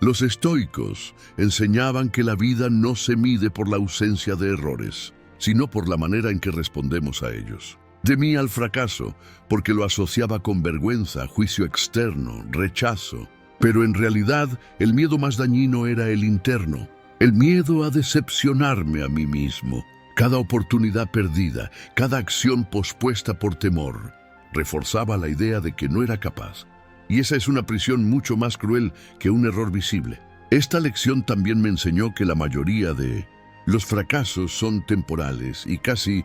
Speaker 1: Los estoicos enseñaban que la vida no se mide por la ausencia de errores, sino por la manera en que respondemos a ellos. Temí al fracaso porque lo asociaba con vergüenza, juicio externo, rechazo. Pero en realidad el miedo más dañino era el interno, el miedo a decepcionarme a mí mismo. Cada oportunidad perdida, cada acción pospuesta por temor, reforzaba la idea de que no era capaz. Y esa es una prisión mucho más cruel que un error visible. Esta lección también me enseñó que la mayoría de los fracasos son temporales y casi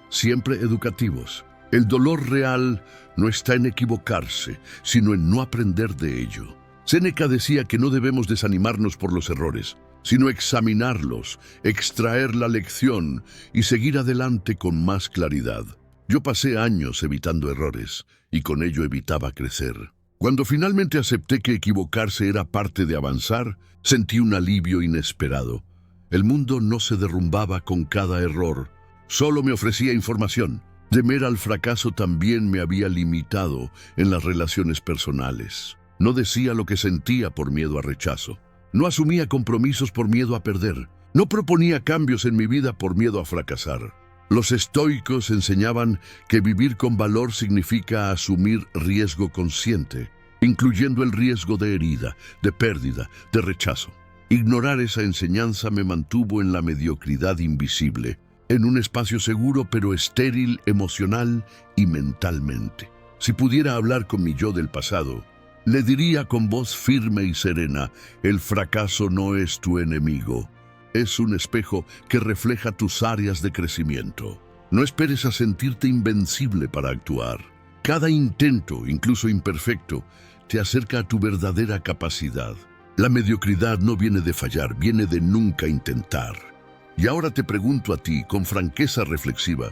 Speaker 1: siempre educativos. El dolor real no está en equivocarse, sino en no aprender de ello. Séneca decía que no debemos desanimarnos por los errores, sino examinarlos, extraer la lección y seguir adelante con más claridad. Yo pasé años evitando errores y con ello evitaba crecer. Cuando finalmente acepté que equivocarse era parte de avanzar, sentí un alivio inesperado. El mundo no se derrumbaba con cada error, solo me ofrecía información. Temer al fracaso también me había limitado en las relaciones personales. No decía lo que sentía por miedo a rechazo. No asumía compromisos por miedo a perder. No proponía cambios en mi vida por miedo a fracasar. Los estoicos enseñaban que vivir con valor significa asumir riesgo consciente, incluyendo el riesgo de herida, de pérdida, de rechazo. Ignorar esa enseñanza me mantuvo en la mediocridad invisible, en un espacio seguro pero estéril emocional y mentalmente. Si pudiera hablar con mi yo del pasado, le diría con voz firme y serena: el fracaso no es tu enemigo. Es un espejo que refleja tus áreas de crecimiento. No esperes a sentirte invencible para actuar. Cada intento, incluso imperfecto, te acerca a tu verdadera capacidad. La mediocridad no viene de fallar, viene de nunca intentar. Y ahora te pregunto a ti, con franqueza reflexiva,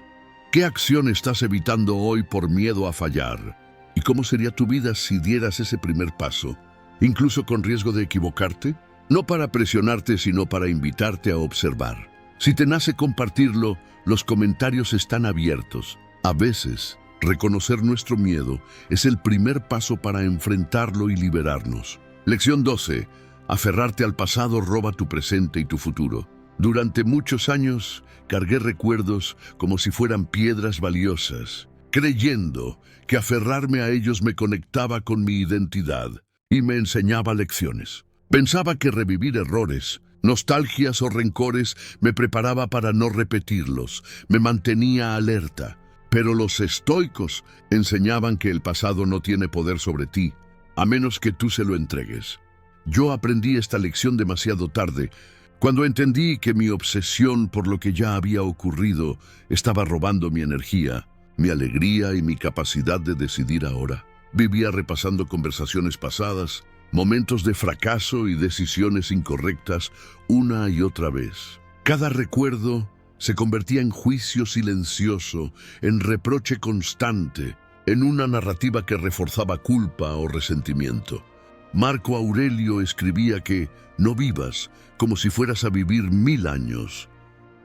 Speaker 1: ¿qué acción estás evitando hoy por miedo a fallar? ¿Y cómo sería tu vida si dieras ese primer paso, incluso con riesgo de equivocarte? No para presionarte, sino para invitarte a observar. Si te nace compartirlo, los comentarios están abiertos. A veces, reconocer nuestro miedo es el primer paso para enfrentarlo y liberarnos. Lección 12. Aferrarte al pasado roba tu presente y tu futuro. Durante muchos años, cargué recuerdos como si fueran piedras valiosas, creyendo que aferrarme a ellos me conectaba con mi identidad y me enseñaba lecciones. Pensaba que revivir errores, nostalgias o rencores me preparaba para no repetirlos, me mantenía alerta. Pero los estoicos enseñaban que el pasado no tiene poder sobre ti, a menos que tú se lo entregues. Yo aprendí esta lección demasiado tarde, cuando entendí que mi obsesión por lo que ya había ocurrido estaba robando mi energía, mi alegría y mi capacidad de decidir ahora. Vivía repasando conversaciones pasadas, momentos de fracaso y decisiones incorrectas una y otra vez. Cada recuerdo se convertía en juicio silencioso, en reproche constante, en una narrativa que reforzaba culpa o resentimiento. Marco Aurelio escribía que no vivas como si fueras a vivir 1000 años,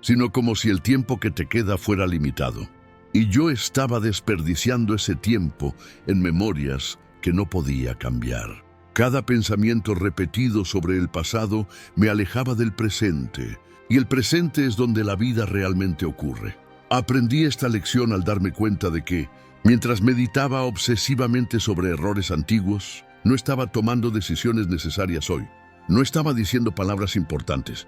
Speaker 1: sino como si el tiempo que te queda fuera limitado. Y yo estaba desperdiciando ese tiempo en memorias que no podía cambiar. Cada pensamiento repetido sobre el pasado me alejaba del presente, y el presente es donde la vida realmente ocurre. Aprendí esta lección al darme cuenta de que, mientras meditaba obsesivamente sobre errores antiguos, no estaba tomando decisiones necesarias hoy. No estaba diciendo palabras importantes.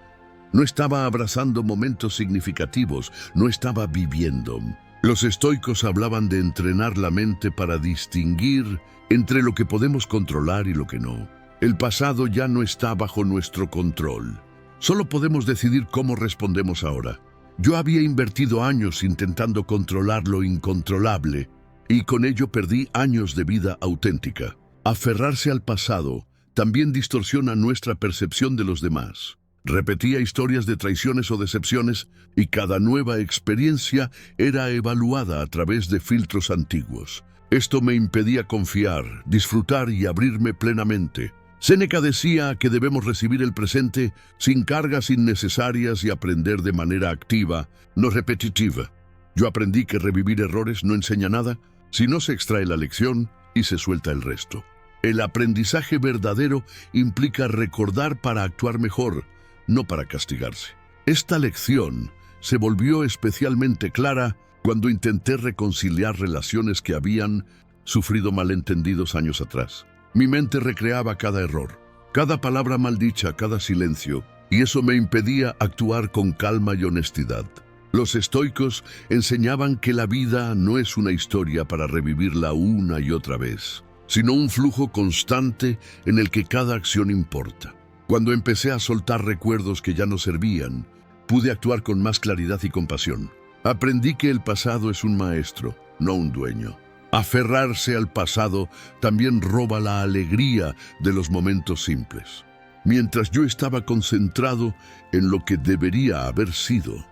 Speaker 1: No estaba abrazando momentos significativos. No estaba viviendo. Los estoicos hablaban de entrenar la mente para distinguir entre lo que podemos controlar y lo que no. El pasado ya no está bajo nuestro control. Solo podemos decidir cómo respondemos ahora. Yo había invertido años intentando controlar lo incontrolable y con ello perdí años de vida auténtica. Aferrarse al pasado también distorsiona nuestra percepción de los demás. Repetía historias de traiciones o decepciones y cada nueva experiencia era evaluada a través de filtros antiguos. Esto me impedía confiar, disfrutar y abrirme plenamente. Séneca decía que debemos recibir el presente sin cargas innecesarias y aprender de manera activa, no repetitiva. Yo aprendí que revivir errores no enseña nada si no se extrae la lección y se suelta el resto. El aprendizaje verdadero implica recordar para actuar mejor, no para castigarse. Esta lección se volvió especialmente clara cuando intenté reconciliar relaciones que habían sufrido malentendidos años atrás. Mi mente recreaba cada error, cada palabra maldicha, cada silencio, y eso me impedía actuar con calma y honestidad. Los estoicos enseñaban que la vida no es una historia para revivirla una y otra vez, sino un flujo constante en el que cada acción importa. Cuando empecé a soltar recuerdos que ya no servían, pude actuar con más claridad y compasión. Aprendí que el pasado es un maestro, no un dueño. Aferrarse al pasado también roba la alegría de los momentos simples. Mientras yo estaba concentrado en lo que debería haber sido,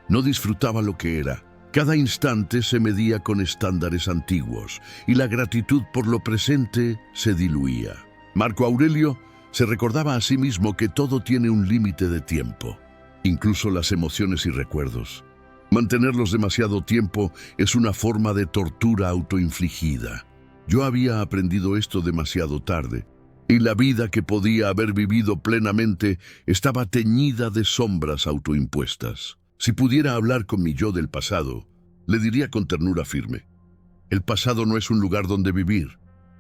Speaker 1: no disfrutaba lo que era. Cada instante se medía con estándares antiguos y la gratitud por lo presente se diluía. Marco Aurelio se recordaba a sí mismo que todo tiene un límite de tiempo, incluso las emociones y recuerdos. Mantenerlos demasiado tiempo es una forma de tortura autoinfligida. Yo había aprendido esto demasiado tarde, y la vida que podía haber vivido plenamente estaba teñida de sombras autoimpuestas. Si pudiera hablar con mi yo del pasado, le diría con ternura firme: el pasado no es un lugar donde vivir,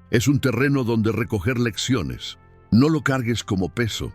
Speaker 1: es un terreno donde recoger lecciones. No lo cargues como peso,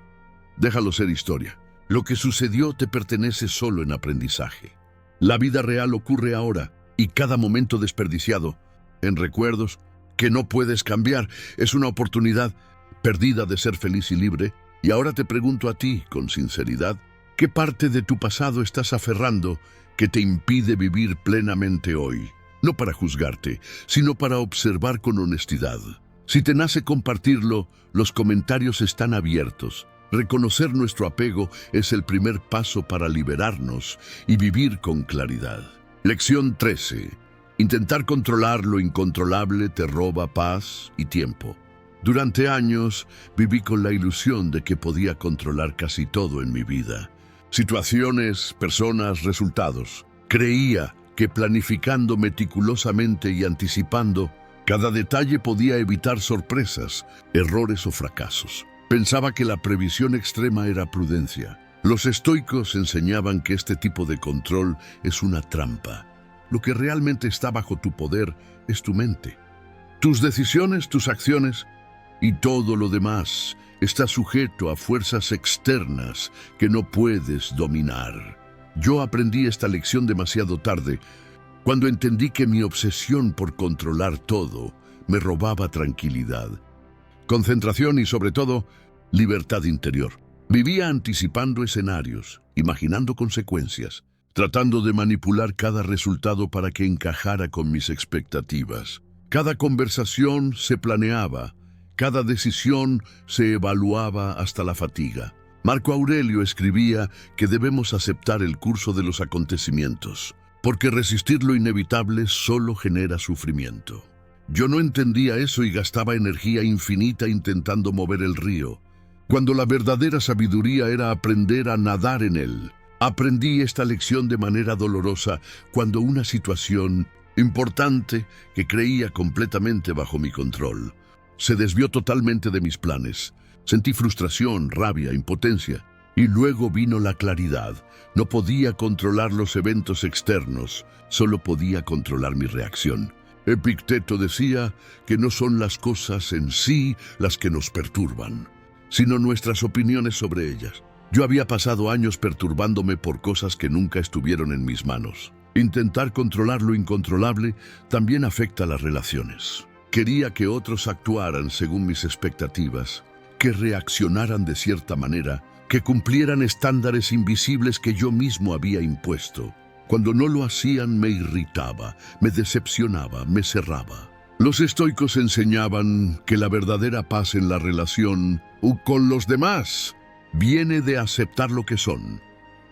Speaker 1: déjalo ser historia. Lo que sucedió te pertenece solo en aprendizaje. La vida real ocurre ahora, y cada momento desperdiciado en recuerdos que no puedes cambiar. Es una oportunidad perdida de ser feliz y libre. Y ahora te pregunto a ti, con sinceridad, ¿qué parte de tu pasado estás aferrando que te impide vivir plenamente hoy? No para juzgarte, sino para observar con honestidad. Si te nace compartirlo, los comentarios están abiertos. Reconocer nuestro apego es el primer paso para liberarnos y vivir con claridad. Lección 13. Intentar controlar lo incontrolable te roba paz y tiempo. Durante años viví con la ilusión de que podía controlar casi todo en mi vida. Situaciones, personas, resultados. Creía que planificando meticulosamente y anticipando cada detalle podía evitar sorpresas, errores o fracasos. Pensaba que la previsión extrema era prudencia. Los estoicos enseñaban que este tipo de control es una trampa. Lo que realmente está bajo tu poder es tu mente. Tus decisiones, tus acciones y todo lo demás está sujeto a fuerzas externas que no puedes dominar. Yo aprendí esta lección demasiado tarde, cuando entendí que mi obsesión por controlar todo me robaba tranquilidad, concentración y, sobre todo, libertad interior. Vivía anticipando escenarios, imaginando consecuencias, tratando de manipular cada resultado para que encajara con mis expectativas. Cada conversación se planeaba, cada decisión se evaluaba hasta la fatiga. Marco Aurelio escribía que debemos aceptar el curso de los acontecimientos, porque resistir lo inevitable solo genera sufrimiento. Yo no entendía eso y gastaba energía infinita intentando mover el río, cuando la verdadera sabiduría era aprender a nadar en él. Aprendí esta lección de manera dolorosa cuando una situación importante que creía completamente bajo mi control se desvió totalmente de mis planes. Sentí frustración, rabia, impotencia. Y luego vino la claridad. No podía controlar los eventos externos, solo podía controlar mi reacción. Epicteto decía que no son las cosas en sí las que nos perturban, sino nuestras opiniones sobre ellas. Yo había pasado años perturbándome por cosas que nunca estuvieron en mis manos. Intentar controlar lo incontrolable también afecta a las relaciones. Quería que otros actuaran según mis expectativas, que reaccionaran de cierta manera, que cumplieran estándares invisibles que yo mismo había impuesto. Cuando no lo hacían me irritaba, me decepcionaba, me cerraba. Los estoicos enseñaban que la verdadera paz en la relación con los demás viene de aceptar lo que son,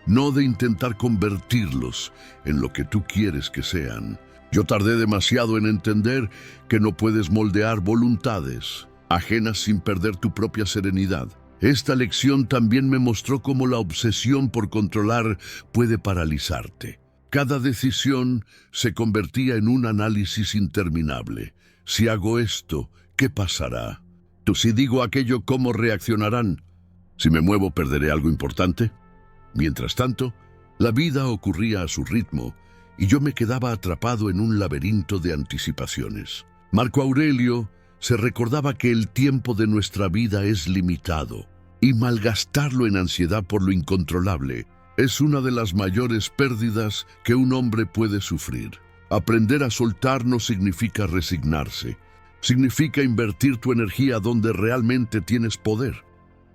Speaker 1: no de intentar convertirlos en lo que tú quieres que sean. Yo tardé demasiado en entender que no puedes moldear voluntades ajenas sin perder tu propia serenidad. Esta lección también me mostró cómo la obsesión por controlar puede paralizarte. Cada decisión se convertía en un análisis interminable. Si hago esto, ¿qué pasará? Si digo aquello, ¿cómo reaccionarán? Si me muevo, ¿perderé algo importante? Mientras tanto, la vida ocurría a su ritmo y yo me quedaba atrapado en un laberinto de anticipaciones. Marco Aurelio se recordaba que el tiempo de nuestra vida es limitado y malgastarlo en ansiedad por lo incontrolable es una de las mayores pérdidas que un hombre puede sufrir. Aprender a soltar no significa resignarse, significa invertir tu energía donde realmente tienes poder,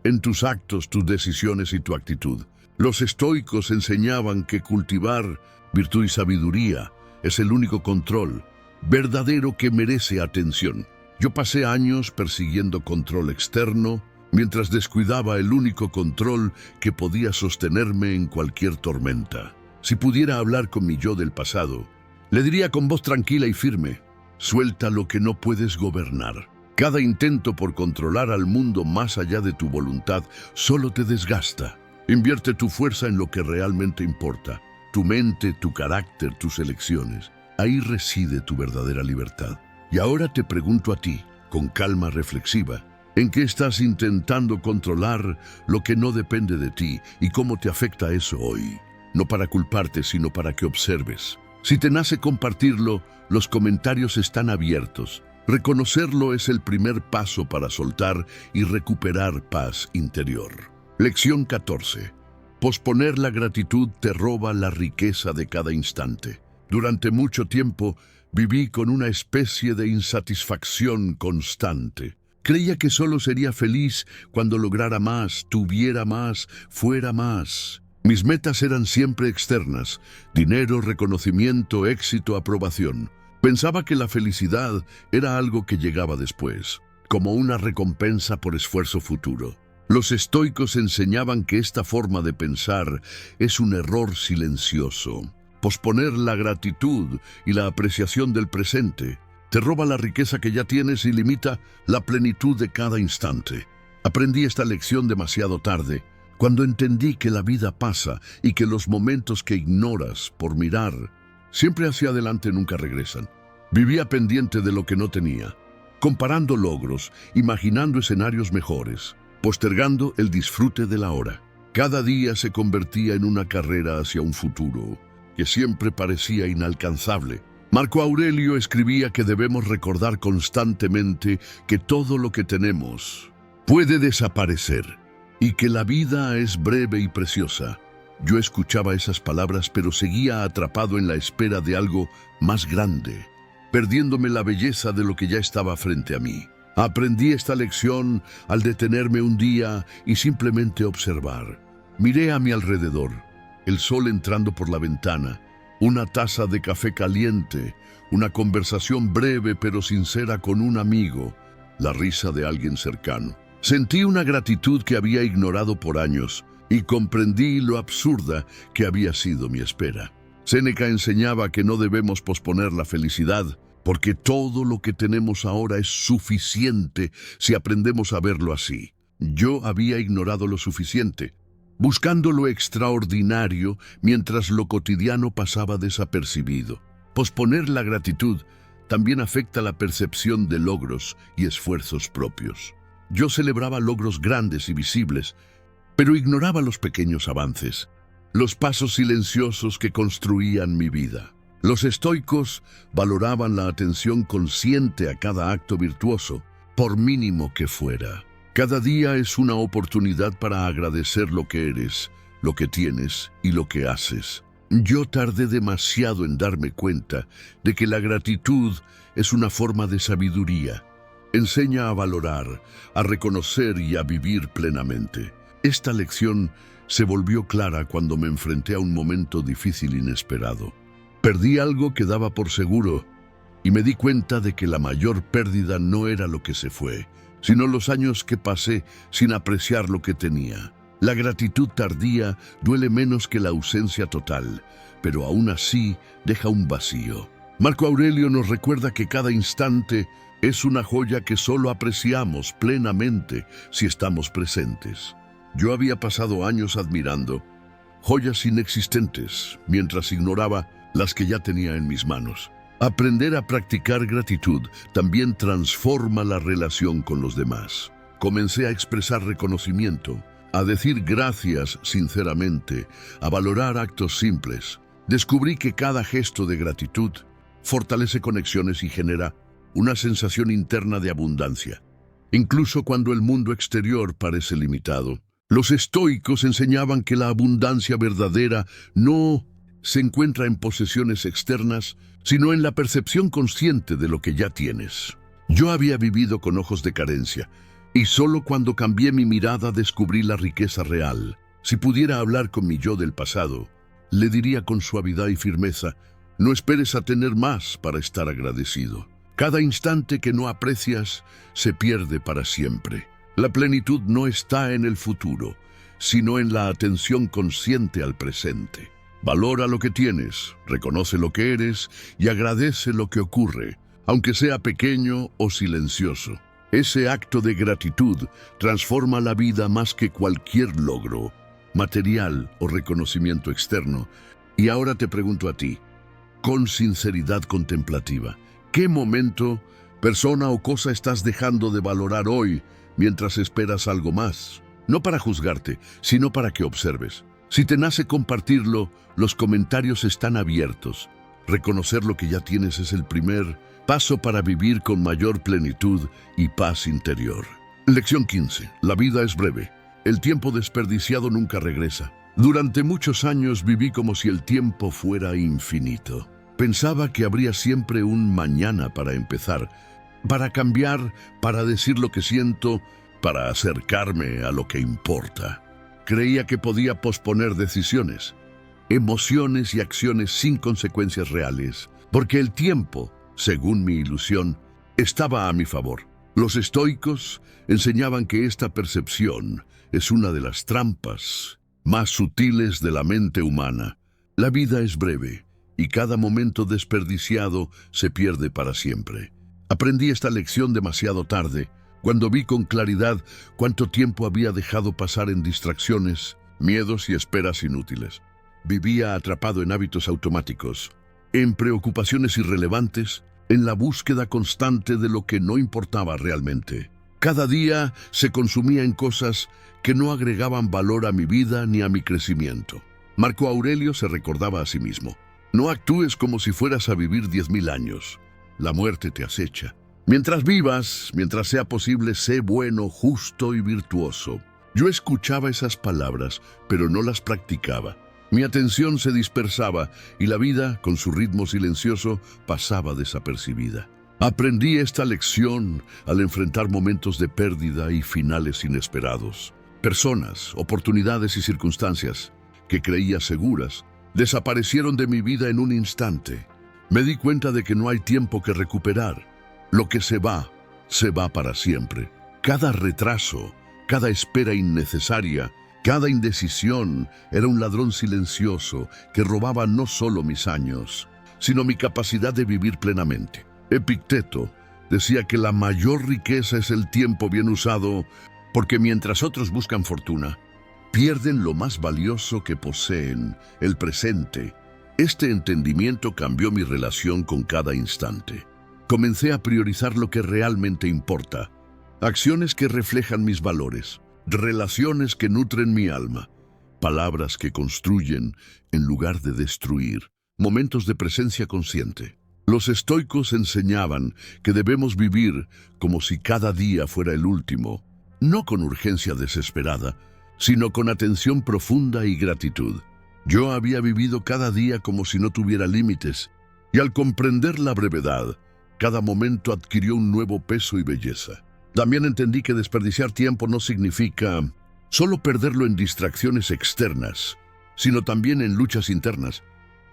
Speaker 1: en tus actos, tus decisiones y tu actitud. Los estoicos enseñaban que cultivar virtud y sabiduría es el único control verdadero que merece atención. Yo pasé años persiguiendo control externo, mientras descuidaba el único control que podía sostenerme en cualquier tormenta. Si pudiera hablar con mi yo del pasado, le diría con voz tranquila y firme: suelta lo que no puedes gobernar. Cada intento por controlar al mundo más allá de tu voluntad solo te desgasta. Invierte tu fuerza en lo que realmente importa: tu mente, tu carácter, tus elecciones. Ahí reside tu verdadera libertad. Y ahora te pregunto a ti, con calma reflexiva, ¿en qué estás intentando controlar lo que no depende de ti y cómo te afecta eso hoy? No para culparte, sino para que observes. Si te nace compartirlo, los comentarios están abiertos. Reconocerlo es el primer paso para soltar y recuperar paz interior. Lección 14. Posponer la gratitud te roba la riqueza de cada instante. Durante mucho tiempo viví con una especie de insatisfacción constante. Creía que solo sería feliz cuando lograra más, tuviera más, fuera más. Mis metas eran siempre externas: dinero, reconocimiento, éxito, aprobación. Pensaba que la felicidad era algo que llegaba después, como una recompensa por esfuerzo futuro. Los estoicos enseñaban que esta forma de pensar es un error silencioso. Posponer la gratitud y la apreciación del presente te roba la riqueza que ya tienes y limita la plenitud de cada instante. Aprendí esta lección demasiado tarde, cuando entendí que la vida pasa y que los momentos que ignoras por mirar siempre hacia adelante nunca regresan. Vivía pendiente de lo que no tenía, comparando logros, imaginando escenarios mejores, postergando el disfrute de la hora. Cada día se convertía en una carrera hacia un futuro que siempre parecía inalcanzable. Marco Aurelio escribía que debemos recordar constantemente que todo lo que tenemos puede desaparecer y que la vida es breve y preciosa. Yo escuchaba esas palabras, pero seguía atrapado en la espera de algo más grande, perdiéndome la belleza de lo que ya estaba frente a mí. Aprendí esta lección al detenerme un día y simplemente observar. Miré a mi alrededor, el sol entrando por la ventana, una taza de café caliente, una conversación breve pero sincera con un amigo, la risa de alguien cercano. Sentí una gratitud que había ignorado por años y comprendí lo absurda que había sido mi espera. Séneca enseñaba que no debemos posponer la felicidad, porque todo lo que tenemos ahora es suficiente si aprendemos a verlo así. Yo había ignorado lo suficiente, buscando lo extraordinario mientras lo cotidiano pasaba desapercibido. Posponer la gratitud también afecta la percepción de logros y esfuerzos propios. Yo celebraba logros grandes y visibles, pero ignoraba los pequeños avances, los pasos silenciosos que construían mi vida. Los estoicos valoraban la atención consciente a cada acto virtuoso, por mínimo que fuera. Cada día es una oportunidad para agradecer lo que eres, lo que tienes y lo que haces. Yo tardé demasiado en darme cuenta de que la gratitud es una forma de sabiduría. Enseña a valorar, a reconocer y a vivir plenamente. Esta lección se volvió clara cuando me enfrenté a un momento difícil inesperado. Perdí algo que daba por seguro y me di cuenta de que la mayor pérdida no era lo que se fue, sino los años que pasé sin apreciar lo que tenía. La gratitud tardía duele menos que la ausencia total, pero aún así deja un vacío. Marco Aurelio nos recuerda que cada instante es una joya que solo apreciamos plenamente si estamos presentes. Yo había pasado años admirando joyas inexistentes mientras ignoraba las que ya tenía en mis manos. Aprender a practicar gratitud también transforma la relación con los demás. Comencé a expresar reconocimiento, a decir gracias sinceramente, a valorar actos simples. Descubrí que cada gesto de gratitud fortalece conexiones y genera una sensación interna de abundancia, incluso cuando el mundo exterior parece limitado. Los estoicos enseñaban que la abundancia verdadera no se encuentra en posesiones externas, sino en la percepción consciente de lo que ya tienes. Yo había vivido con ojos de carencia, y solo cuando cambié mi mirada descubrí la riqueza real. Si pudiera hablar con mi yo del pasado, le diría con suavidad y firmeza: no esperes a tener más para estar agradecido. Cada instante que no aprecias se pierde para siempre. La plenitud no está en el futuro, sino en la atención consciente al presente. Valora lo que tienes, reconoce lo que eres y agradece lo que ocurre, aunque sea pequeño o silencioso. Ese acto de gratitud transforma la vida más que cualquier logro, material o reconocimiento externo. Y ahora te pregunto a ti, con sinceridad contemplativa, ¿qué momento, persona o cosa estás dejando de valorar hoy mientras esperas algo más? No para juzgarte, sino para que observes. Si te nace compartirlo, los comentarios están abiertos. Reconocer lo que ya tienes es el primer paso para vivir con mayor plenitud y paz interior. Lección 15. La vida es breve. El tiempo desperdiciado nunca regresa. Durante muchos años viví como si el tiempo fuera infinito. Pensaba que habría siempre un mañana para empezar, para cambiar, para decir lo que siento, para acercarme a lo que importa. Creía que podía posponer decisiones, emociones y acciones sin consecuencias reales, porque el tiempo, según mi ilusión, estaba a mi favor. Los estoicos enseñaban que esta percepción es una de las trampas más sutiles de la mente humana. La vida es breve y cada momento desperdiciado se pierde para siempre. Aprendí esta lección demasiado tarde, cuando vi con claridad cuánto tiempo había dejado pasar en distracciones, miedos y esperas inútiles. Vivía atrapado en hábitos automáticos, en preocupaciones irrelevantes, en la búsqueda constante de lo que no importaba realmente. Cada día se consumía en cosas que no agregaban valor a mi vida ni a mi crecimiento. Marco Aurelio se recordaba a sí mismo: no actúes como si fueras a vivir 10.000 años. La muerte te acecha. Mientras vivas, mientras sea posible, sé bueno, justo y virtuoso. Yo escuchaba esas palabras, pero no las practicaba. Mi atención se dispersaba y la vida, con su ritmo silencioso, pasaba desapercibida. Aprendí esta lección al enfrentar momentos de pérdida y finales inesperados. Personas, oportunidades y circunstancias que creía seguras desaparecieron de mi vida en un instante. Me di cuenta de que no hay tiempo que recuperar. Lo que se va para siempre. Cada retraso, cada espera innecesaria, cada indecisión era un ladrón silencioso que robaba no solo mis años, sino mi capacidad de vivir plenamente. Epicteto decía que la mayor riqueza es el tiempo bien usado, porque mientras otros buscan fortuna, pierden lo más valioso que poseen, el presente. Este entendimiento cambió mi relación con cada instante. Comencé a priorizar lo que realmente importa, acciones que reflejan mis valores, relaciones que nutren mi alma, palabras que construyen en lugar de destruir, momentos de presencia consciente. Los estoicos enseñaban que debemos vivir como si cada día fuera el último, no con urgencia desesperada, sino con atención profunda y gratitud. Yo había vivido cada día como si no tuviera límites, y al comprender la brevedad, cada momento adquirió un nuevo peso y belleza. También entendí que desperdiciar tiempo no significa solo perderlo en distracciones externas, sino también en luchas internas.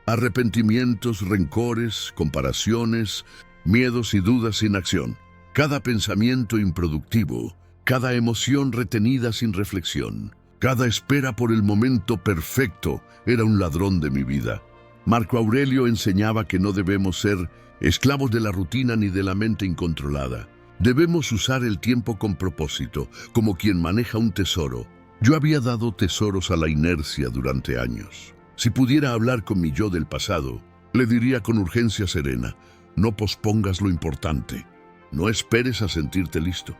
Speaker 1: Arrepentimientos, rencores, comparaciones, miedos y dudas sin acción. Cada pensamiento improductivo, cada emoción retenida sin reflexión, cada espera por el momento perfecto era un ladrón de mi vida. Marco Aurelio enseñaba que no debemos ser esclavos de la rutina ni de la mente incontrolada. Debemos usar el tiempo con propósito, como quien maneja un tesoro. Yo había dado tesoros a la inercia durante años. Si pudiera hablar con mi yo del pasado, le diría con urgencia serena: no pospongas lo importante. No esperes a sentirte listo,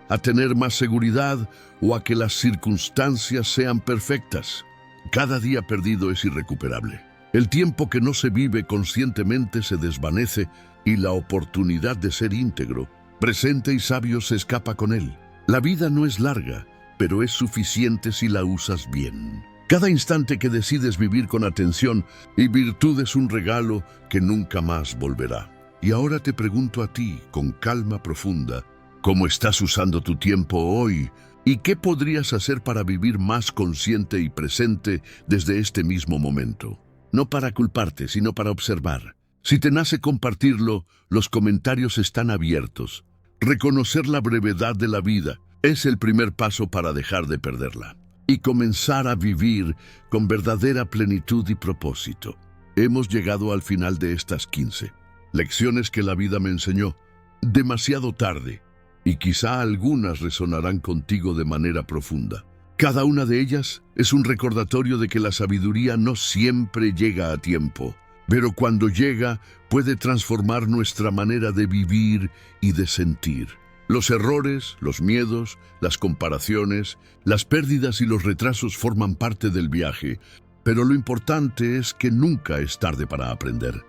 Speaker 1: a tener más seguridad o a que las circunstancias sean perfectas. Cada día perdido es irrecuperable. El tiempo que no se vive conscientemente se desvanece y la oportunidad de ser íntegro, presente y sabio se escapa con él. La vida no es larga, pero es suficiente si la usas bien. Cada instante que decides vivir con atención y virtud es un regalo que nunca más volverá. Y ahora te pregunto a ti, con calma profunda, ¿cómo estás usando tu tiempo hoy? ¿Y qué podrías hacer para vivir más consciente y presente desde este mismo momento? No para culparte, sino para observar. Si te nace compartirlo, los comentarios están abiertos. Reconocer la brevedad de la vida es el primer paso para dejar de perderla y comenzar a vivir con verdadera plenitud y propósito. Hemos llegado al final de estas 15 lecciones que la vida me enseñó demasiado tarde, y quizá algunas resonarán contigo de manera profunda. Cada una de ellas es un recordatorio de que la sabiduría no siempre llega a tiempo, pero cuando llega puede transformar nuestra manera de vivir y de sentir. Los errores, los miedos, las comparaciones, las pérdidas y los retrasos forman parte del viaje, pero lo importante es que nunca es tarde para aprender.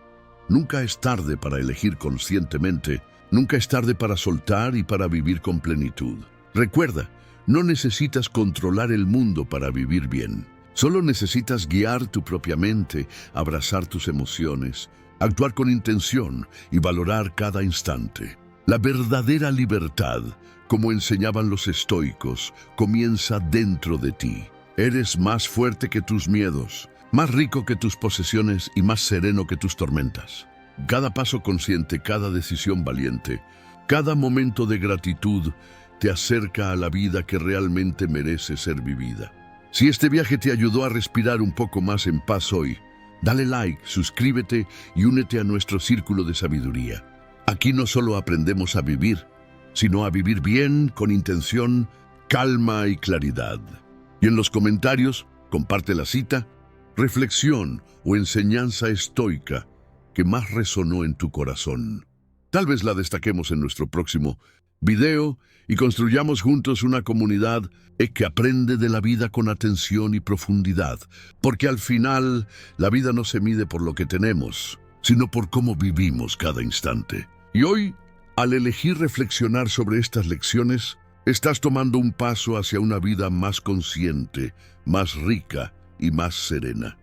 Speaker 1: Nunca es tarde para elegir conscientemente, nunca es tarde para soltar y para vivir con plenitud. Recuerda, no necesitas controlar el mundo para vivir bien. Solo necesitas guiar tu propia mente, abrazar tus emociones, actuar con intención y valorar cada instante. La verdadera libertad, como enseñaban los estoicos, comienza dentro de ti. Eres más fuerte que tus miedos, más rico que tus posesiones y más sereno que tus tormentas. Cada paso consciente, cada decisión valiente, cada momento de gratitud te acerca a la vida que realmente merece ser vivida. Si este viaje te ayudó a respirar un poco más en paz hoy, dale like, suscríbete y únete a nuestro círculo de sabiduría. Aquí no solo aprendemos a vivir, sino a vivir bien, con intención, calma y claridad. Y en los comentarios, comparte la cita, reflexión o enseñanza estoica que más resonó en tu corazón. Tal vez la destaquemos en nuestro próximo video y construyamos juntos una comunidad que aprende de la vida con atención y profundidad, porque al final la vida no se mide por lo que tenemos, sino por cómo vivimos cada instante. Y hoy, al elegir reflexionar sobre estas lecciones, estás tomando un paso hacia una vida más consciente, más rica y más serena.